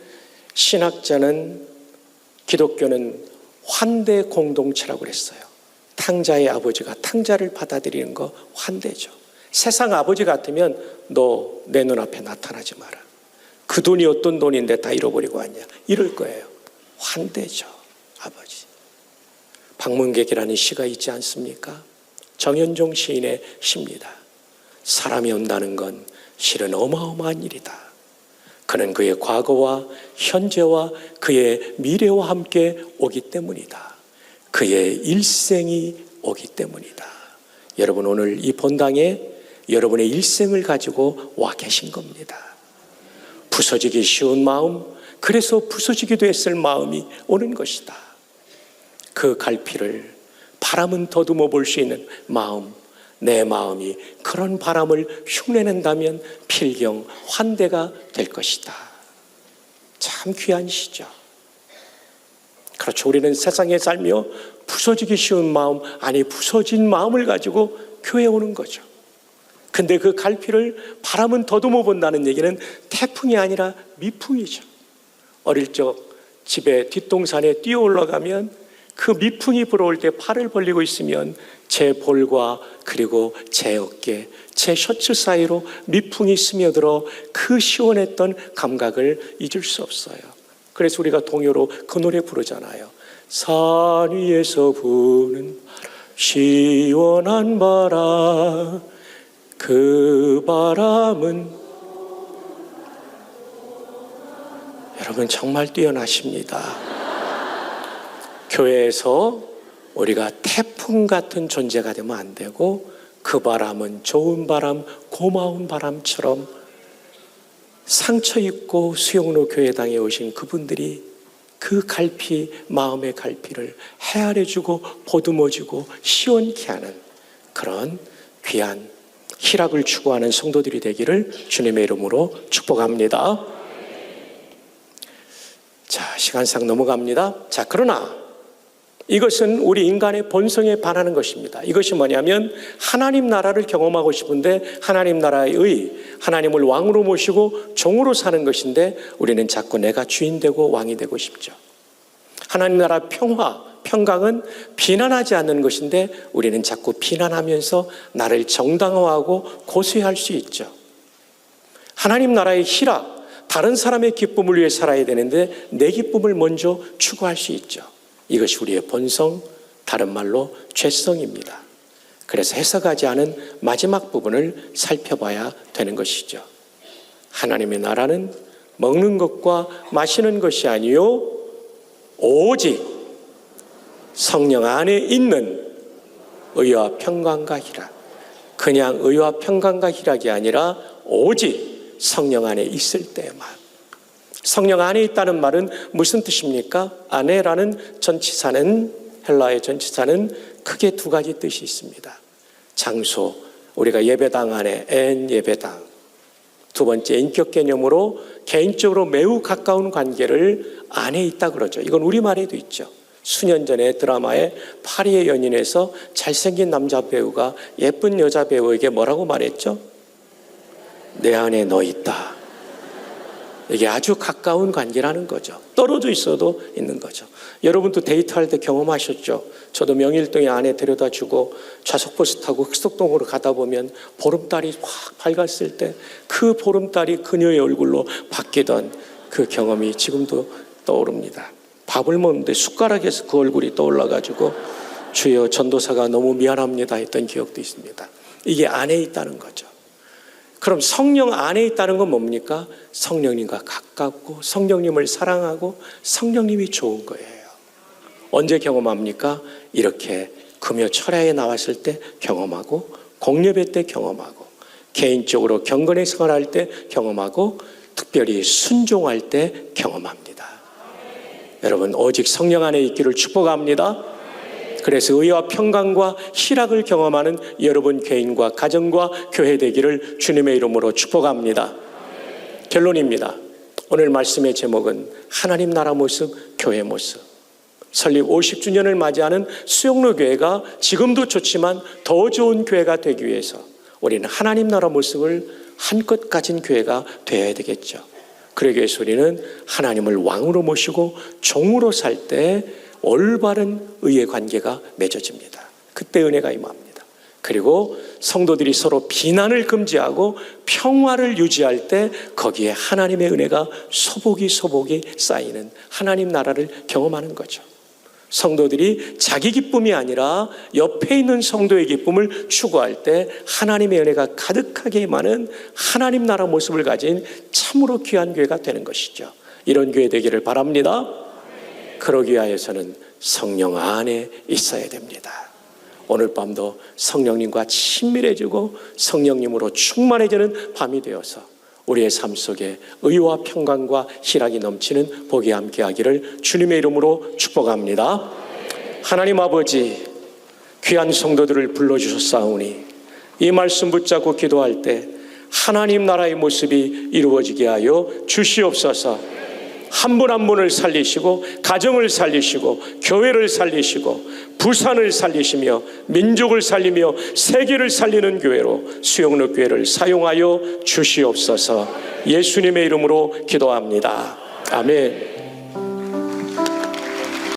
신학자는 기독교는 환대 공동체라고 그랬어요. 탕자의 아버지가 탕자를 받아들이는 거 환대죠. 세상 아버지 같으면 너 내 눈앞에 나타나지 마라. 그 돈이 어떤 돈인데 다 잃어버리고 왔냐. 이럴 거예요. 환대죠. 아버지. 방문객이라는 시가 있지 않습니까? 정현종 시인의 시입니다. 사람이 온다는 건 실은 어마어마한 일이다. 그는 그의 과거와 현재와 그의 미래와 함께 오기 때문이다. 그의 일생이 오기 때문이다. 여러분, 오늘 이 본당에 여러분의 일생을 가지고 와 계신 겁니다. 부서지기 쉬운 마음, 그래서 부서지기도 했을 마음이 오는 것이다. 그 갈피를 바람은 더듬어 볼 수 있는 마음, 내 마음이 그런 바람을 흉내낸다면 필경 환대가 될 것이다. 참 귀한 시죠. 그렇죠. 우리는 세상에 살며 부서지기 쉬운 마음, 아니 부서진 마음을 가지고 교회에 오는 거죠. 근데 그 갈피를 바람은 더듬어 본다는 얘기는 태풍이 아니라 미풍이죠. 어릴 적 집에 뒷동산에 뛰어 올라가면 그 미풍이 불어올 때 팔을 벌리고 있으면 제 볼과 그리고 제 어깨, 제 셔츠 사이로 미풍이 스며들어 그 시원했던 감각을 잊을 수 없어요. 그래서 우리가 동요로 그 노래 부르잖아요. 산 위에서 부는 시원한 바람, 그 바람은 여러분 정말 뛰어나십니다. 교회에서 우리가 태풍 같은 존재가 되면 안 되고 그 바람은 좋은 바람, 고마운 바람처럼 상처 입고 수용로 교회당에 오신 그분들이 그 갈피, 마음의 갈피를 헤아려주고 보듬어주고 시원케 하는 그런 귀한 희락을 추구하는 성도들이 되기를 주님의 이름으로 축복합니다. 자, 시간상 넘어갑니다. 자, 그러나 이것은 우리 인간의 본성에 반하는 것입니다. 이것이 뭐냐면 하나님 나라를 경험하고 싶은데 하나님 나라의 하나님을 왕으로 모시고 종으로 사는 것인데 우리는 자꾸 내가 주인 되고 왕이 되고 싶죠. 하나님 나라 평강은 비난하지 않는 것인데 우리는 자꾸 비난하면서 나를 정당화하고 고수할 수 있죠. 하나님 나라의 희락, 다른 사람의 기쁨을 위해 살아야 되는데 내 기쁨을 먼저 추구할 수 있죠. 이것이 우리의 본성, 다른 말로 죄성입니다. 그래서 해석하지 않은 마지막 부분을 살펴봐야 되는 것이죠. 하나님의 나라는 먹는 것과 마시는 것이 아니요 오직 성령 안에 있는 의와 평강과 희락. 그냥 의와 평강과 희락이 아니라 오직 성령 안에 있을 때만. 성령 안에 있다는 말은 무슨 뜻입니까? 안에라는 전치사는, 헬라의 전치사는 크게 두 가지 뜻이 있습니다. 장소, 우리가 예배당 안에 엔 예배당. 두 번째 인격 개념으로 개인적으로 매우 가까운 관계를 안에 있다 그러죠. 이건 우리말에도 있죠. 수년 전에 드라마의 파리의 연인에서 잘생긴 남자 배우가 예쁜 여자 배우에게 뭐라고 말했죠? 내 안에 너 있다. 이게 아주 가까운 관계라는 거죠. 떨어져 있어도 있는 거죠. 여러분도 데이트할 때 경험하셨죠? 저도 명일동에 아내 데려다 주고 좌석버스 타고 흑석동으로 가다 보면 보름달이 확 밝았을 때 그 보름달이 그녀의 얼굴로 바뀌던 그 경험이 지금도 떠오릅니다. 밥을 먹는데 숟가락에서 그 얼굴이 떠올라가지고 주여 전도사가 너무 미안합니다 했던 기억도 있습니다. 이게 안에 있다는 거죠. 그럼 성령 안에 있다는 건 뭡니까? 성령님과 가깝고 성령님을 사랑하고 성령님이 좋은 거예요. 언제 경험합니까? 이렇게 금요 철야에 나왔을 때 경험하고 공예배 때 경험하고 개인적으로 경건의 생활할 때 경험하고 특별히 순종할 때 경험합니다. 여러분 오직 성령 안에 있기를 축복합니다. 그래서 의와 평강과 희락을 경험하는 여러분 개인과 가정과 교회 되기를 주님의 이름으로 축복합니다. 결론입니다. 오늘 말씀의 제목은 하나님 나라 모습, 교회 모습. 설립 50주년을 맞이하는 수영로 교회가 지금도 좋지만 더 좋은 교회가 되기 위해서 우리는 하나님 나라 모습을 한껏 가진 교회가 되어야 되겠죠. 그러기 위해서 우리는 하나님을 왕으로 모시고 종으로 살 때 올바른 의의 관계가 맺어집니다. 그때 은혜가 임합니다. 그리고 성도들이 서로 비난을 금지하고 평화를 유지할 때 거기에 하나님의 은혜가 소복이 쌓이는 하나님 나라를 경험하는 거죠. 성도들이 자기 기쁨이 아니라 옆에 있는 성도의 기쁨을 추구할 때 하나님의 은혜가 가득하게 임하는 하나님 나라 모습을 가진 참으로 귀한 교회가 되는 것이죠. 이런 교회 되기를 바랍니다. 그러기 위하여서는 성령 안에 있어야 됩니다. 오늘 밤도 성령님과 친밀해지고 성령님으로 충만해지는 밤이 되어서 우리의 삶 속에 의와 평강과 희락이 넘치는 복이 함께하기를 주님의 이름으로 축복합니다. 하나님 아버지, 귀한 성도들을 불러주셨사오니 이 말씀 붙잡고 기도할 때 하나님 나라의 모습이 이루어지게 하여 주시옵소서. 한 분 한 분을 살리시고 가정을 살리시고 교회를 살리시고 부산을 살리시며 민족을 살리며 세계를 살리는 교회로 수영로 교회를 사용하여 주시옵소서. 예수님의 이름으로 기도합니다. 아멘.